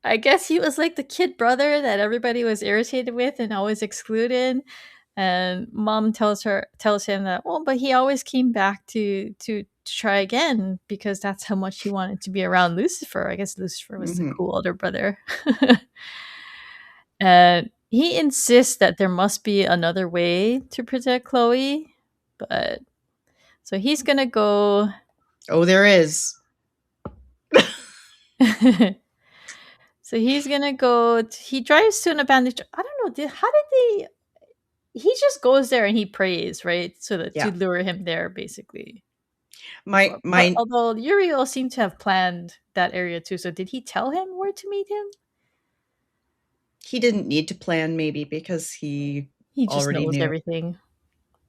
I guess he was like the kid brother that everybody was irritated with and always excluded. And Mom tells him that, well, but he always came back to try again because that's how much he wanted to be around Lucifer. I guess Lucifer was the cool older brother. And he insists that there must be another way to protect Chloe, but so he's gonna go. Oh, there is. So he's gonna go. He drives to an abandoned. I don't know. How did they? He just goes there and he prays, right? So that to lure him there, basically. Although Uriel seemed to have planned that area too. So did he tell him where to meet him? He didn't need to plan, maybe, because he just already knows knew everything.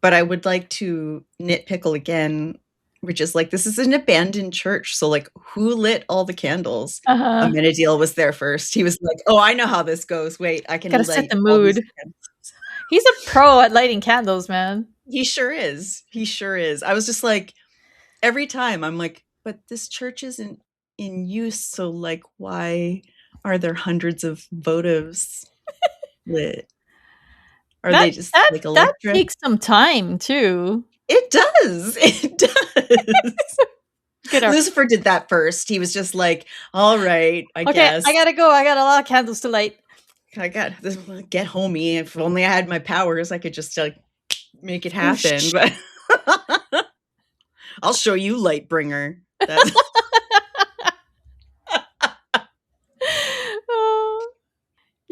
But I would like to nitpickle again, which is like, this is an abandoned church. So like, who lit all the candles? Amenadiel was there first. He was like, oh, I know how this goes. Wait, I can gotta set the mood. He's a pro at lighting candles, man. He sure is. He sure is. I was just like, every time I'm like, but this church isn't in use. So like, why are there hundreds of votives lit? Are they just like electric? That takes some time too. It does. It does. Lucifer did that first. He was just like, all right, I guess. I gotta go. I got a lot of candles to light. I got this. Get homey. If only I had my powers, I could just like make it happen. But I'll show you, Lightbringer.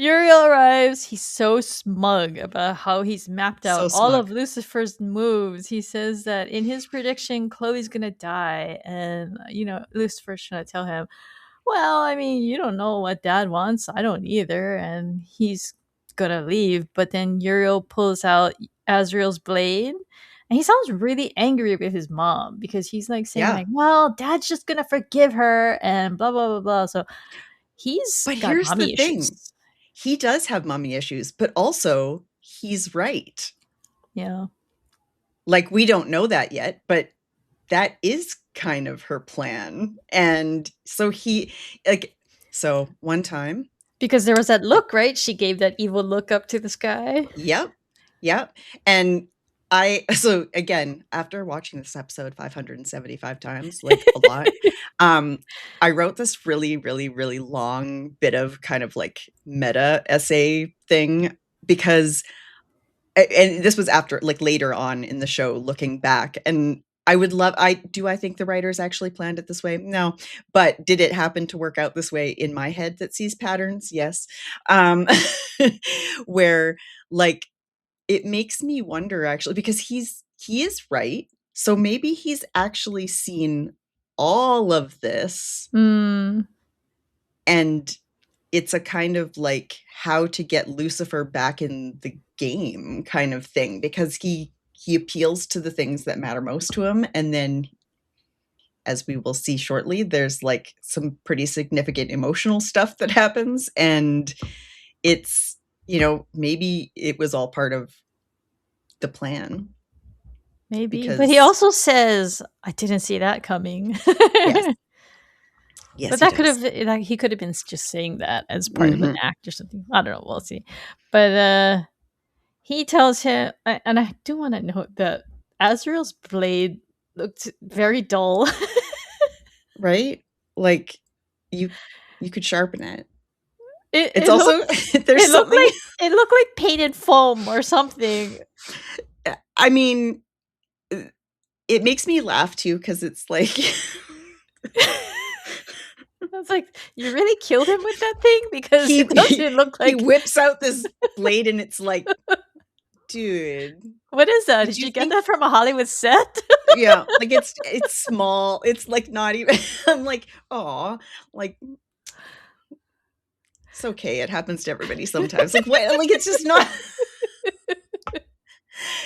Uriel arrives. He's so smug about how he's mapped out all of Lucifer's moves. He says that in his prediction, Chloe's gonna die, and Lucifer's trying to tell him, well, I mean, you don't know what Dad wants. I don't either, and he's gonna leave. But then Uriel pulls out Azrael's blade, and he sounds really angry with his mom because he's like saying, like, well, Dad's just gonna forgive her, and blah blah blah blah. So but here's the thing. He does have mommy issues, but also he's right. Yeah. Like, we don't know that yet, but that is kind of her plan. And so so one time. Because there was that look, right? She gave that evil look up to the sky. Yep. Yep. And so again, after watching this episode 575 times, like a lot, I wrote this really, really, really long bit of kind of like meta essay thing because, and this was after, like later on in the show, looking back, and I would love, I think the writers actually planned it this way? No. But did it happen to work out this way in my head that sees patterns? Yes. Where like, it makes me wonder actually, because he is right. So maybe he's actually seen all of this. Mm. And it's a kind of like how to get Lucifer back in the game kind of thing, because he appeals to the things that matter most to him. And then, as we will see shortly, there's like some pretty significant emotional stuff that happens. And it's, maybe it was all part of the plan. Maybe. Because... But he also says, I didn't see that coming. Yes. Yes, but that could have, like, he could have been just saying that as part of an act or something. I don't know. We'll see. But he tells him, and I do want to note that Azrael's blade looked very dull. Right? Like, you could sharpen it. It's also there's something. It looked like painted foam or something. I mean, it makes me laugh too, because it's like. I was like, you really killed him with that thing? Because it doesn't look like... He whips out this blade and it's like, dude. What is that? Did you get that from a Hollywood set? Yeah, like it's small. It's like not even... I'm like, aw, like... It's okay. It happens to everybody sometimes. Like, what? Like, it's just not...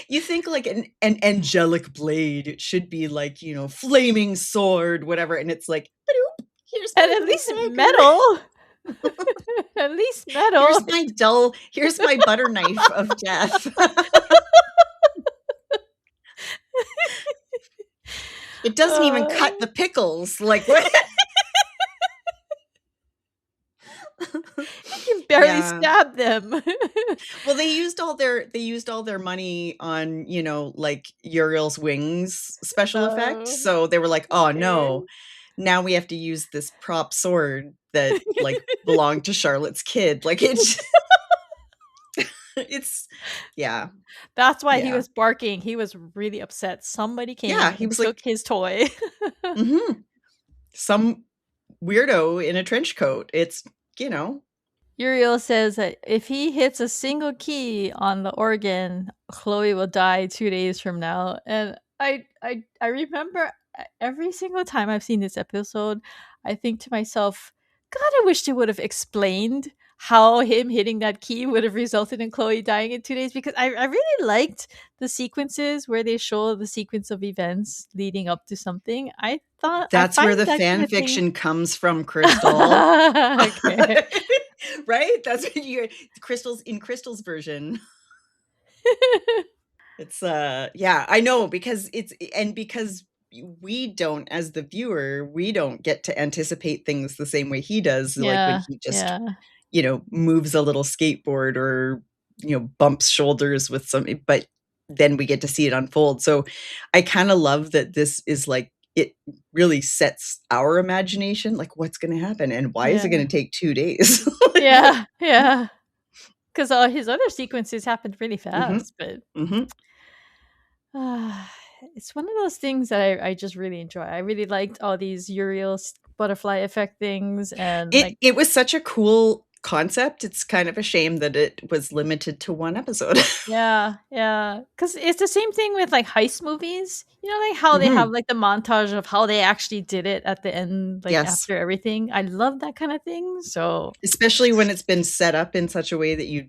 You think like an angelic blade, it should be like, flaming sword, whatever. And it's like... At least metal. At least metal. Here's my butter knife of death. It doesn't even cut the pickles. Like, what? You can barely stab them. Well, they used all their money on, like Uriel's wings special effects. So they were like, oh no. Now we have to use this prop sword that like belonged to Charlotte's kid. Like it's yeah. That's why he was barking. He was really upset. Somebody came and took his toy. Some weirdo in a trench coat. It's, Uriel says that if he hits a single key on the organ, Chloe will die 2 days from now. And I remember every single time I've seen this episode, I think to myself, God, I wish they would have explained how him hitting that key would have resulted in Chloe dying in 2 days, because I really liked the sequences where they show the sequence of events leading up to something. I thought that's where the fan fiction comes from, Crystal. Okay. Right? That's what Crystal's version. It's I know, because because we don't, as the viewer, we don't get to anticipate things the same way he does. Like when he just moves a little skateboard or bumps shoulders with something, but then we get to see it unfold. So I kind of love that this is like, it really sets our imagination, like what's going to happen and why is it going to take 2 days? Yeah because all his other sequences happened really fast. But it's one of those things that I just really enjoy. I really liked all these Uriel butterfly effect things, and it was such a cool concept. It's kind of a shame that it was limited to one episode. yeah because it's the same thing with like heist movies, like how they have like the montage of how they actually did it at the end, like after everything. I love that kind of thing. So especially when it's been set up in such a way that you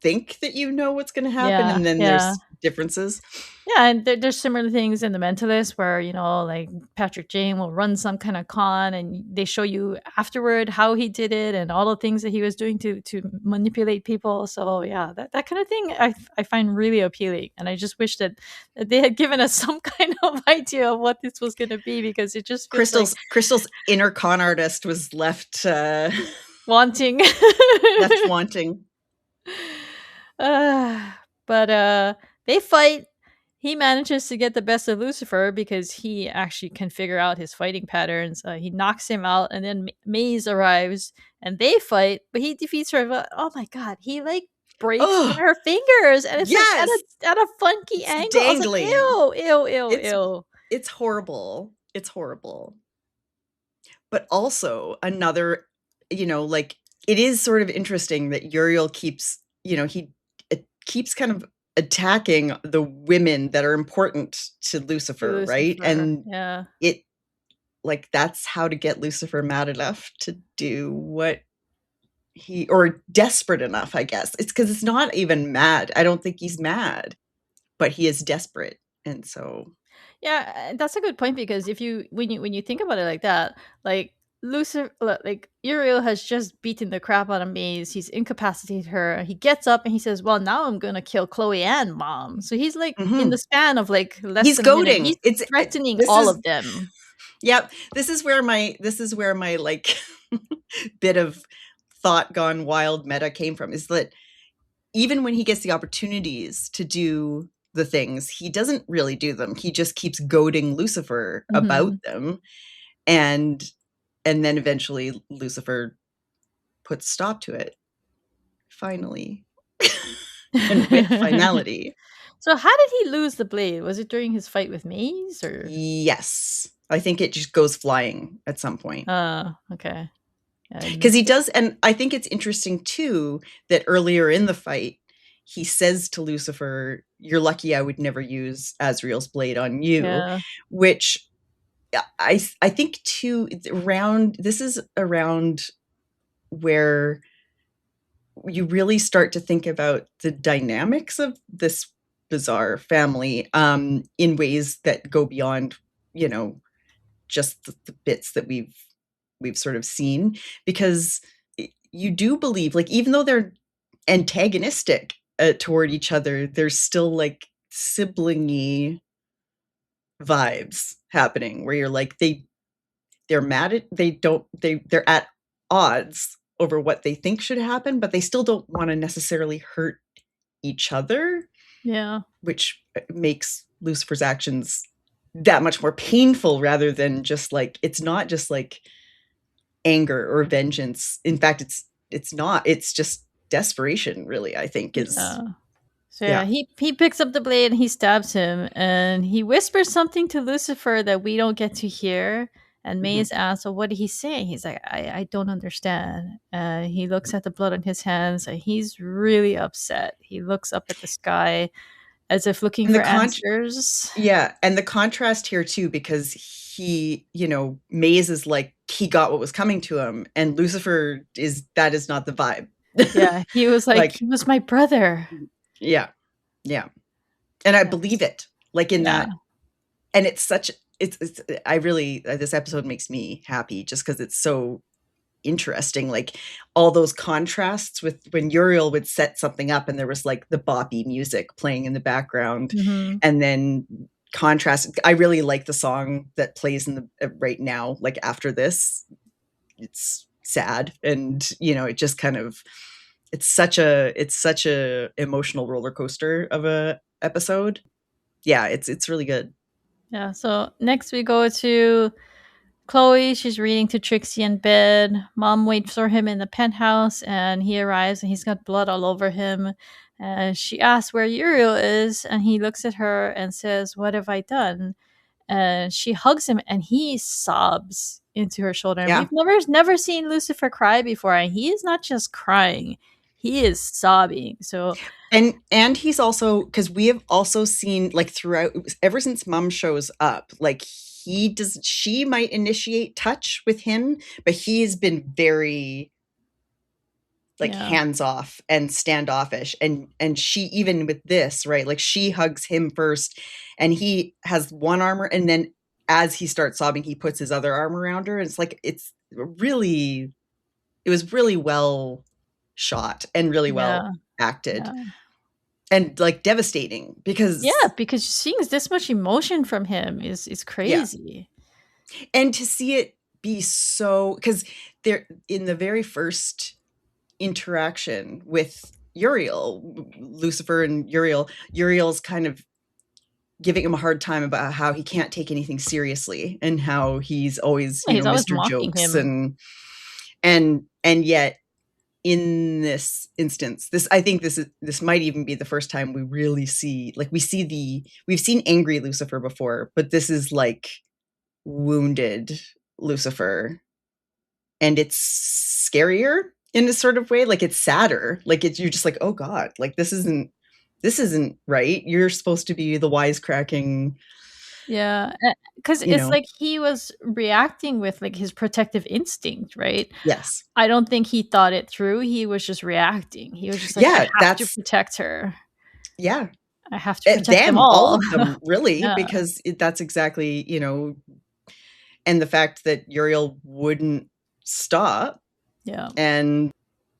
think that what's going to happen, and then there's differences. Yeah, and there's similar things in The Mentalist where, like Patrick Jane will run some kind of con and they show you afterward how he did it and all the things that he was doing to manipulate people. So yeah, that kind of thing I find really appealing. And I just wish that they had given us some kind of idea of what this was going to be, because it just feels Crystal's inner con artist was left wanting. Left wanting. But they fight. He manages to get the best of Lucifer because he actually can figure out his fighting patterns. He knocks him out, and then Maze arrives, and they fight. But he defeats her. But, oh my god, he like breaks one of her fingers, and it's like at a funky angle. Dangling. I was like, ew. it's horrible. It's horrible. But also another, like, it is sort of interesting that Uriel keeps, it keeps kind of attacking the women that are important to Lucifer, right? And yeah. it, like, that's how to get Lucifer mad enough to do what or desperate enough, I guess. It's because it's not even mad. I don't think he's mad, but he is desperate. And so, Yeah, that's a good point, because if you when you think about it like that, like Lucifer, like Uriel has just beaten the crap out of Maze. He's incapacitated her. He gets up and he says, "Well, now I'm gonna kill Chloe and Mom." So he's like, in the span of like less he's than a minute, he's goading. It's threatening this all is of them. Yep. This is where my like bit of thought gone wild meta came from, is that even when he gets the opportunities to do the things, he doesn't really do them. He just keeps goading Lucifer about them. And then eventually Lucifer puts stop to it. Finally. And with finality. So how did he lose the blade? Was it during his fight with Maze, or? Yes. I think it just goes flying at some point. Okay. Because he does, and I think it's interesting too that earlier in the fight, he says to Lucifer, "You're lucky I would never use Azrael's blade on you," Yeah. which I think too, this is around where you really start to think about the dynamics of this bizarre family in ways that go beyond, just the bits that we've sort of seen, because you do believe, like, even though they're antagonistic toward each other, there's still like siblingy vibes happening where you're like, they're mad at, they're at odds over what they think should happen, but they still don't want to necessarily hurt each other. Yeah. Which makes Lucifer's actions that much more painful, rather than just like, it's not just like anger or vengeance. In fact, it's not. It's just desperation, really, I think is. So yeah, he picks up the blade and he stabs him, and he whispers something to Lucifer that we don't get to hear. And Maze asks, "Well, what did he say?" He's like, "I don't understand." He looks at the blood on his hands, and he's really upset. He looks up at the sky as if looking for answers. Yeah, and the contrast here too, because he, Maze is like, he got what was coming to him, and Lucifer that is not the vibe. Yeah, he was like, he was my brother. Yeah. And I believe it, like, in that. And it's I really, this episode makes me happy just because it's so interesting, like all those contrasts with when Uriel would set something up and there was like the boppy music playing in the background, and then contrast. I really like the song that plays in the right now, like after this. It's sad, and it just kind of, it's such a emotional roller coaster of a episode. Yeah, it's really good. Yeah, so next we go to Chloe. She's reading to Trixie in bed. Mom waits for him in the penthouse, and he arrives and he's got blood all over him. And she asks where Uriel is, and he looks at her and says, "What have I done?" And she hugs him, and he sobs into her shoulder. And we've never seen Lucifer cry before, and he is not just crying; he is sobbing. So, and he's also, because we have also seen, like, throughout, ever since Mom shows up, like, she might initiate touch with him, but he has been very like hands off and standoffish, and she, even with this, right, like, she hugs him first, and he has one arm, and then as he starts sobbing, he puts his other arm around her, and it's like, it was really well shot and really well acted. And like devastating, because seeing this much emotion from him is crazy. And to see it be so, because they're in the very first interaction with Uriel, Lucifer and Uriel's kind of giving him a hard time about how he can't take anything seriously, and how he's always, he's always Mr. mocking Jokes him. and yet in this instance, I think this might even be the first time we really see, like, we've seen angry Lucifer before, but this is like wounded Lucifer, and it's scarier in a sort of way. Like, it's sadder. Like, you're just like, oh God, like this isn't right. You're supposed to be the wisecracking. Yeah, because it's like he was reacting with like his protective instinct, right? Yes. I don't think he thought it through. He was just reacting. He was just like, I have to protect her. Yeah. I have to protect them all. All of them, really, because that's exactly, and the fact that Uriel wouldn't stop. Yeah.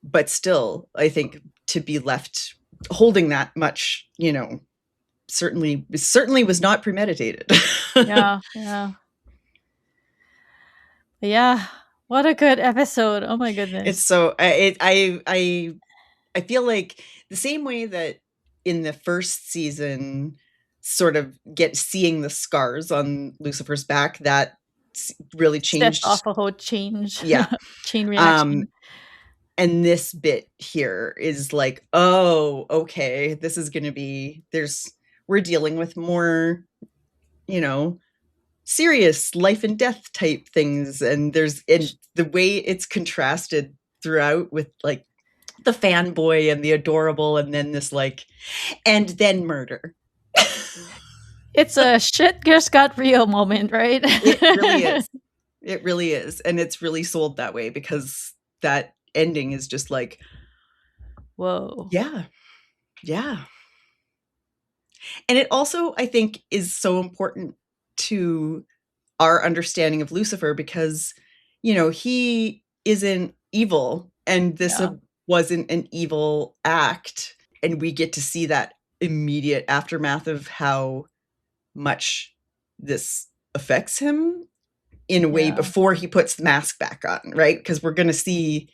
But still, I think to be left holding that much, certainly was not premeditated. Yeah. What a good episode. Oh my goodness. It's so I feel like the same way that in the first season, sort of seeing the scars on Lucifer's back, that really changed. Set off a whole change. Yeah. Chain reaction. And this bit here is like, oh, okay, this is going to be, we're dealing with more, serious life and death type things. And the way it's contrasted throughout with like the fanboy and the adorable, and then this like, and then murder. It's a shit just got real moment, right? It really is. It really is. And it's really sold that way, because that ending is just like, whoa. Yeah. And it also, I think, is so important to our understanding of Lucifer, because he isn't evil, and this wasn't an evil act, and we get to see that immediate aftermath of how much this affects him in a way before he puts the mask back on, right? Because we're going to see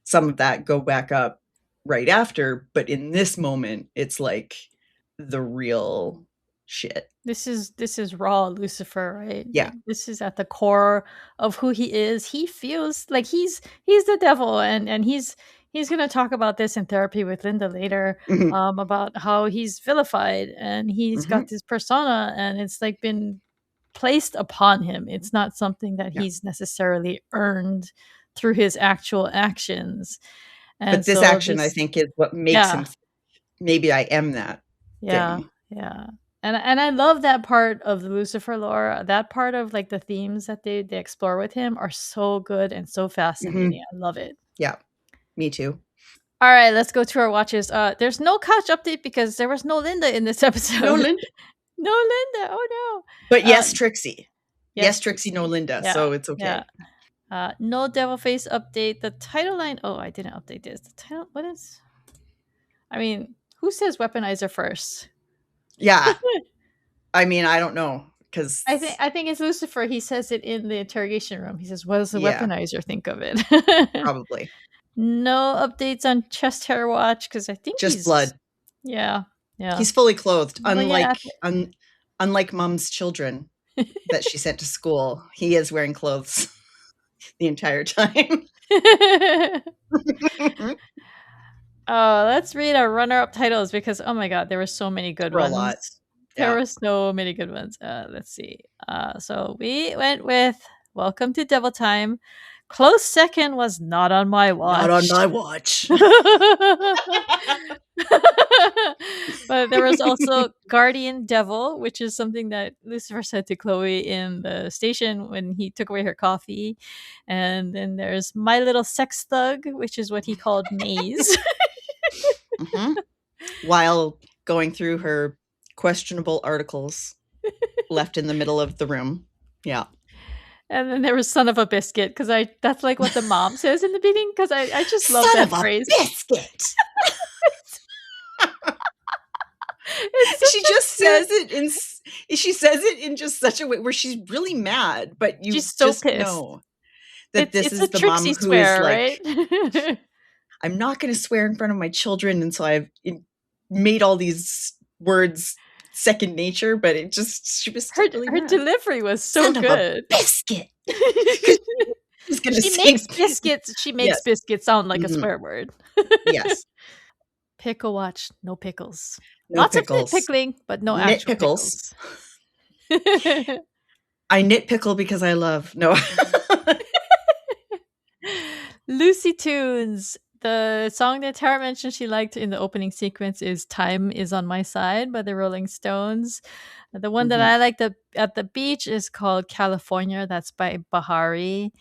some of that go back up right after, but in this moment, it's like the real shit. This is raw Lucifer, right? Yeah. Like, this is at the core of who he is. He feels like he's the devil, and he's going to talk about this in therapy with Linda later, about how he's vilified, and he's got this persona, and it's like been placed upon him. It's not something that he's necessarily earned through his actual actions. And but this action, I think, is what makes him maybe I am that thing. Yeah. And I love that part of the Lucifer lore. That part of like the themes that they explore with him are so good and so fascinating. I love it. Yeah, me too. All right, let's go to our watches. There's no couch update because there was no Linda in this episode. No Linda. No Linda. Oh no. But yes, Trixie. Yes, Trixie. No Linda. So it's okay. No Devil Face update. The title line. Oh, I didn't update this. The title. What is? I mean, who says Weaponizer first? Yeah. I mean, I don't know, because I think it's Lucifer. He says it in the interrogation room. He says, "What does the Weaponizer think of it?" Probably. No updates on chest hair watch, because I think just blood. Yeah. He's fully clothed, unlike Mom's children that she sent to school. He is wearing clothes the entire time. Oh, let's read our runner-up titles, because oh my god, there were so many good ones. A lot. There were so many good ones. Let's see. So we went with Welcome to Devil Time. Close second was Not on My Watch. Not on My Watch. But there was also Guardian Devil, which is something that Lucifer said to Chloe in the station when he took away her coffee. And then there's My Little Sex Thug, which is what he called Maze. While going through her questionable articles left in the middle of the room. Yeah. And then there was Son of a Biscuit, because that's like what the mom says in the beginning, because I just love that phrase. Biscuit. She says it in just such a way where she's really mad, but you just know that this is the mom who is like, right? I'm not going to swear in front of my children, and so I've made all these words second nature, but she was her delivery was so good. Biscuit. She makes biscuits. She makes biscuits sound like a swear word. Yes. Pickle watch, no pickles. No Lots pickles. of nitpickling, but no actual pickles. I nitpickle because I love. No. LuciTunes. The song that Tara mentioned she liked in the opening sequence is Time Is on My Side by the Rolling Stones. The one that I liked at the beach is called California. That's by Bahari.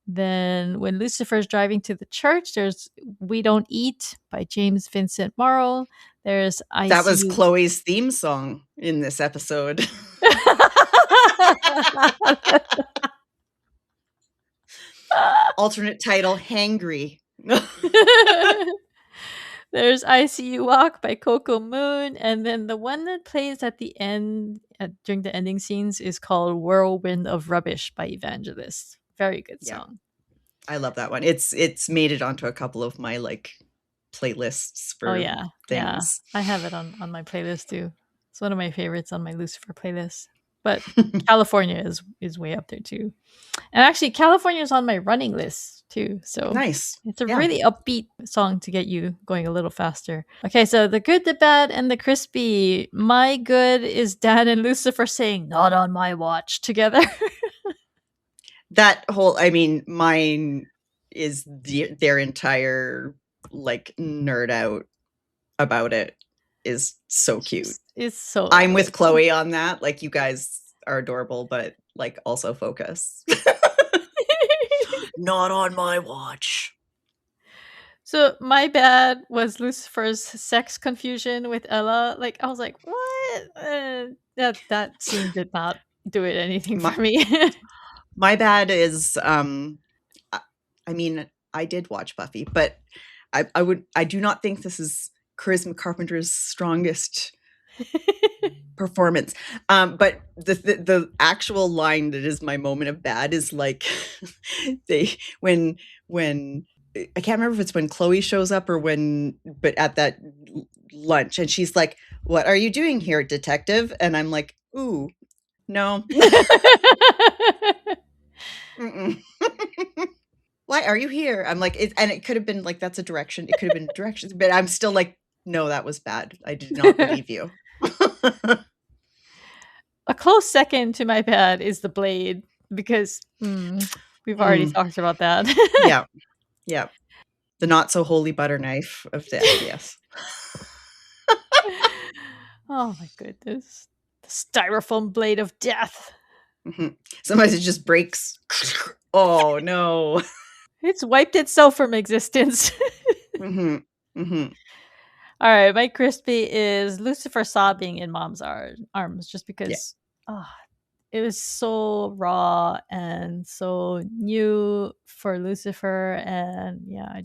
Then when Lucifer's driving to the church, there's We Don't Eat by James Vincent Morrow. There's That was Chloe's theme song in this episode. Alternate title, Hangry. There's I See You Walk by Coco Moon. And then the one that plays at the end, during the ending scenes, is called Whirlwind of Rubbish by Evangelist. Very good song. I love that one. It's made it onto a couple of my playlists for things. Yeah. I have it on my playlist too. It's one of my favorites on my Lucifer playlist. But California is way up there too. And actually California is on my running list too. So nice. It's a really upbeat song to get you going a little faster. Okay, so the good, the bad, and the crispy. My good is Dan and Lucifer saying "Not on my watch" together. That whole, mine is their entire nerd out about it is so cute. It's so I'm with Chloe on that. You guys are adorable, but also focus. Not on my watch. So my bad was Lucifer's sex confusion with Ella. I was like, what? That scene did not do it anything for me. My bad is, I did watch Buffy, but I do not think this is Charisma Carpenter's strongest performance. But the actual line that is my moment of bad is when I can't remember if it's when Chloe shows up or but at that lunch, and she's like, "What are you doing here, detective?" And I'm like, "Ooh, no." Why are you here? I'm like, and it could have been that's a direction. It could have been directions, but I'm still no, that was bad. I did not believe you. A close second to my bad is the blade, because we've already talked about that. Yeah. The not so holy butter knife of death. Yes. Oh my goodness. The styrofoam blade of death. Sometimes it just breaks. Oh no. It's wiped itself from existence. All right, my crispy is Lucifer sobbing in Mom's arms, just because it was so raw and so new for Lucifer, and I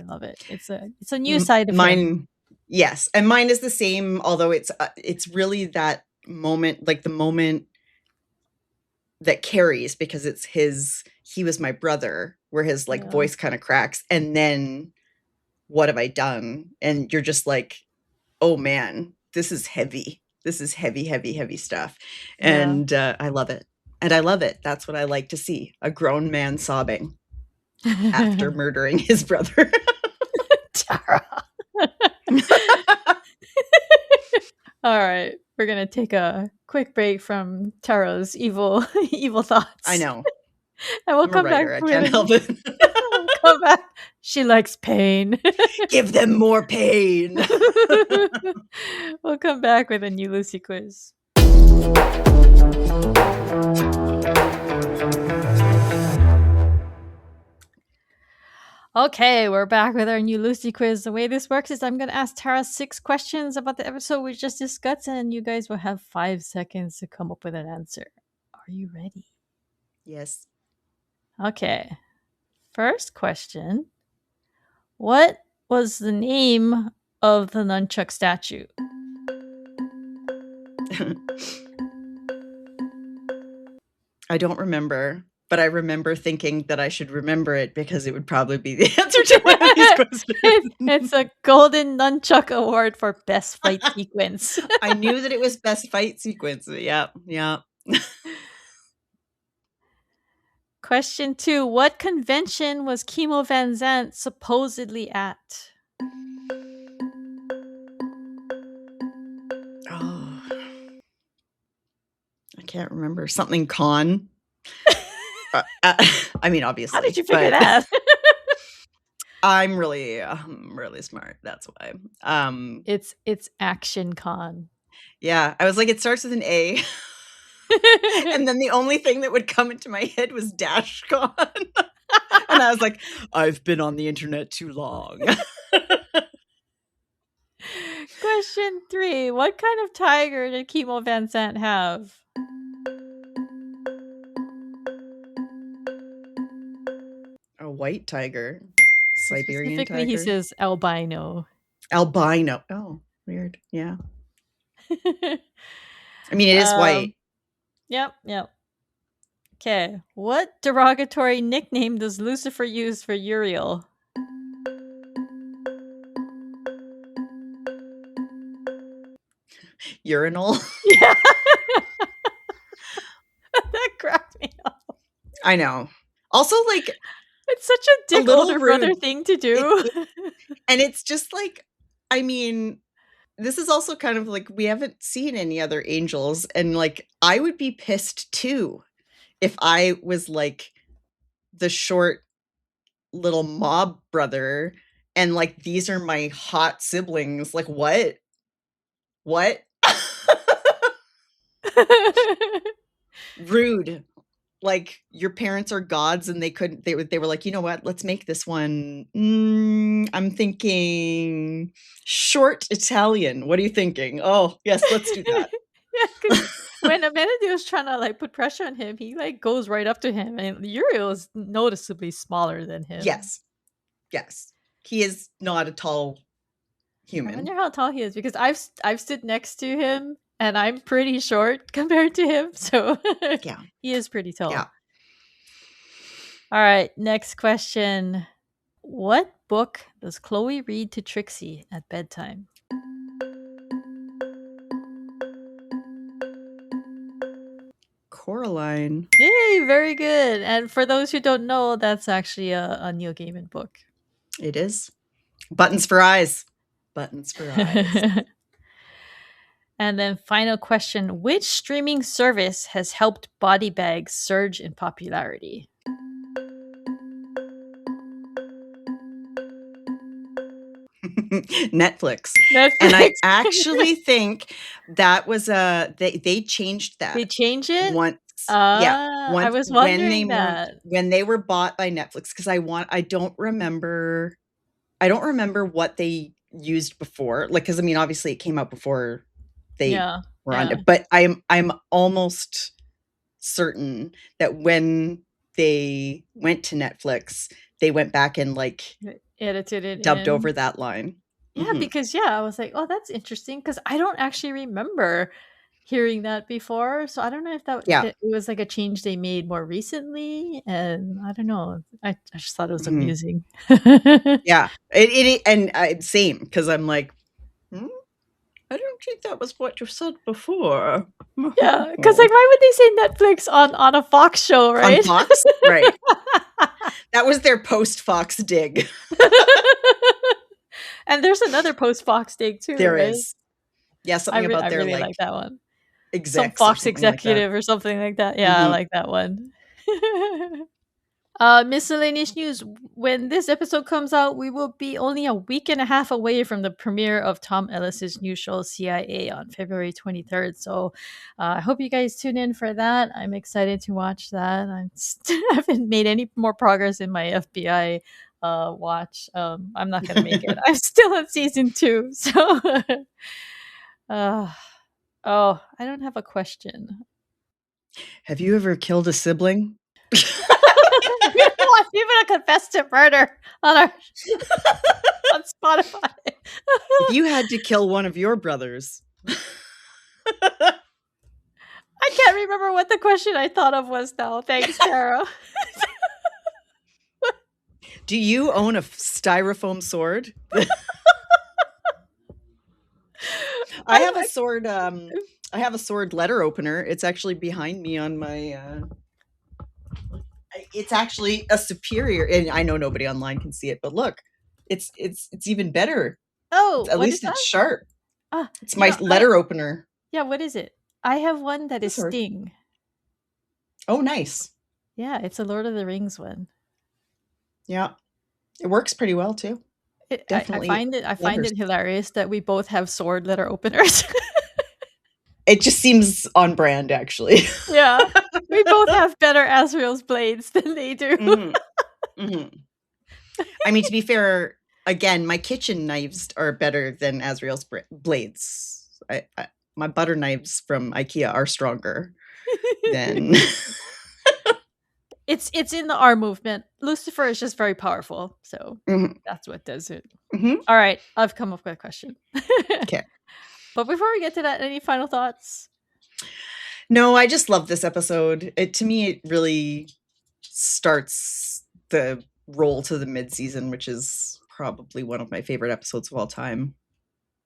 love it. It's a new side of him. Yes, and mine is the same, although it's really that moment, the moment that carries, because it's he was my brother, where his voice kind of cracks, and then what have I done? And you're just oh man, this is heavy. This is heavy, heavy, heavy stuff. And I love it. And I love it. That's what I like to see. A grown man sobbing after murdering his brother. Tara. All right. We're going to take a quick break from Tara's evil thoughts. I know. And we'll come back. I can't help it. We'll come back. She likes pain. Give them more pain. We'll come back with a new Lucy quiz. Okay, we're back with our new Lucy quiz. The way this works is I'm going to ask Tara 6 questions about the episode we just discussed, and you guys will have 5 seconds to come up with an answer. Are you ready? Yes. Okay. First question. What was the name of the nunchuck statue? I don't remember, but I remember thinking that I should remember it because it would probably be the answer to one of these questions. It's a Golden Nunchuck Award for Best Fight Sequence. I knew that it was Best Fight Sequence. Yeah. Question 2. What convention was Chemo Van Zandt supposedly at? Oh, I can't remember. Something con. I mean, obviously. How did you figure that? I'm really smart. That's why. It's Action Con. Yeah, I was like, it starts with an A. And then the only thing that would come into my head was DashCon. And I was like, I've been on the internet too long. Question 3. What kind of tiger did Chemo Van Zandt have? A white tiger. Siberian Specifically, tiger. he says albino. Albino. Oh, weird. Yeah. I mean, it is white. Yep. Okay. What derogatory nickname does Lucifer use for Uriel? Urinal. Yeah. That cracked me up. I know. Also, like, it's such a dick older brother thing to do. And it's just like, I mean, this is also kind of like, we haven't seen any other angels, and like, I would be pissed too if I was like the short little mob brother and like, these are my hot siblings. Like, what? Rude. Like, your parents are gods, and they were like, you know what, let's make this one. I'm thinking short Italian. What are you thinking? Oh, yes, let's do that. Yeah, because when Amenadiel was trying to like put pressure on him, he like goes right up to him, and Uriel is noticeably smaller than him. Yes. He is not a tall human. I wonder how tall he is, because I've stood next to him, and I'm pretty short compared to him, so yeah, he is pretty tall. Yeah. All right, next question. What book does Chloe read to Trixie at bedtime? Coraline. Yay, very good. And for those who don't know, that's actually a Neil Gaiman book. It is. Buttons for eyes. And then final question. Which streaming service has helped body bags surge in popularity? Netflix. And I actually think that was they changed that. They changed it? Once. I was wondering when they were bought by Netflix, because I don't remember what they used before. Like, because I mean, obviously it came out before they were on it, but I'm almost certain that when they went to Netflix, they went back and like edited it, dubbed over that line. Yeah, because I was like, oh, that's interesting, because I don't actually remember hearing that before. So I don't know if that it was like a change they made more recently, and I don't know. I just thought it was amusing. Yeah, it and same, because I'm like, I don't think that was what you said before. Yeah, because like, why would they say Netflix on a Fox show, right? On Fox, right? That was their post-Fox dig. And there's another post-Fox dig too. There right? is. Yeah, something about their really like that one. Some Fox executive or something like that. Yeah, I like that one. Miscellaneous news. When this episode comes out, we will be only a week and a half away from the premiere of Tom Ellis's new show CIA on February 23rd. So I hope you guys tune in for that. I'm excited to watch that. I haven't made any more progress in my FBI watch. I'm not going to make it. I'm still on season 2. So, I don't have a question. Have you ever killed a sibling? We don't want people to confess to murder on Spotify. If you had to kill one of your brothers. I can't remember what the question I thought of was now. Thanks, Tara. Do you own a styrofoam sword? I have a sword. I have a sword letter opener. It's actually behind me on my. it's actually a superior, and I know nobody online can see it, but look, it's even better. Oh, at least it's sharp. It's my letter opener. Yeah, what is it? I have one that is Sting. Oh, nice. Yeah, it's a Lord of the Rings one. Yeah, it works pretty well too. Definitely. I find it hilarious that we both have sword letter openers. It just seems on brand, actually. Yeah, we both have better Azrael's blades than they do. Mm-hmm. Mm-hmm. I mean, to be fair, again, my kitchen knives are better than Azrael's blades. My butter knives from IKEA are stronger than. It's in the R movement. Lucifer is just very powerful, so that's what does it. Mm-hmm. All right, I've come up with a question. Okay. But before we get to that, any final thoughts? No, I just love this episode. To me, it really starts the roll to the mid-season, which is probably one of my favorite episodes of all time.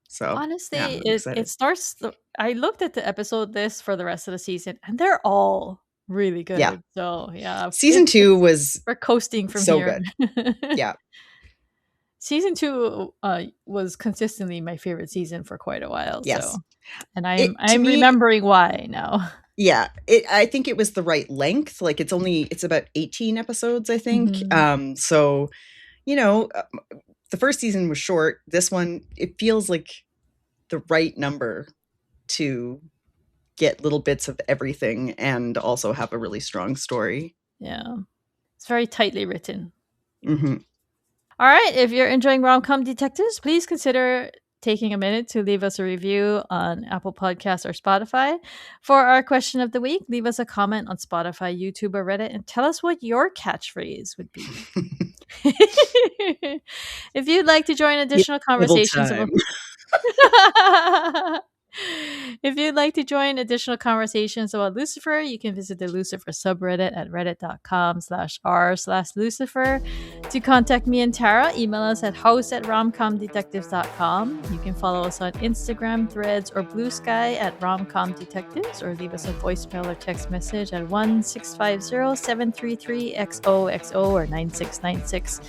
So honestly, it starts. I looked at the episode list for the rest of the season, and they're all really good. Yeah. So yeah, season 2 was we're coasting from so here. Good. Yeah. Season 2 was consistently my favorite season for quite a while. Yes. So, and I'm remembering why now. Yeah, I think it was the right length. Like it's about 18 episodes, I think. Mm-hmm. So, the first season was short. This one, it feels like the right number to get little bits of everything and also have a really strong story. Yeah, it's very tightly written. Mm-hmm. All right, if you're enjoying Rom-Com Detectives, please consider taking a minute to leave us a review on Apple Podcasts or Spotify. For our question of the week, leave us a comment on Spotify, YouTube, or Reddit, and tell us what your catchphrase would be. If you'd like to join additional conversations about... If you'd like to join additional conversations about Lucifer, you can visit the Lucifer subreddit at reddit.com/r/Lucifer. To contact me and Tara, email us at host@romcomdetectives.com. You can follow us on Instagram, Threads, or Blue Sky at romcomdetectives, or leave us a voicemail or text message at 1-650-733-XOXO or 9696.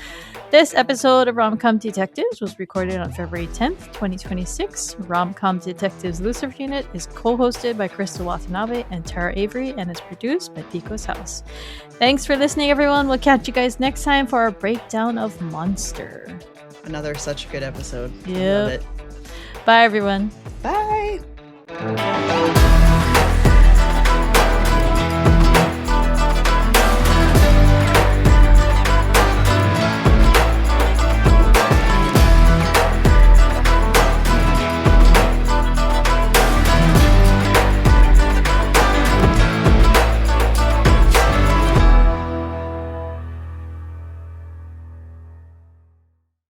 This episode of Rom-Com Detectives was recorded on February 10th, 2026. Rom-Com Detectives Lucifer Unit is co-hosted by Crystal Watanabe and Tara Avery and is produced by Pico's House. Thanks for listening, everyone. We'll catch you guys next time for our breakdown of Monster. Another such good episode. Yeah. Bye, everyone. Bye.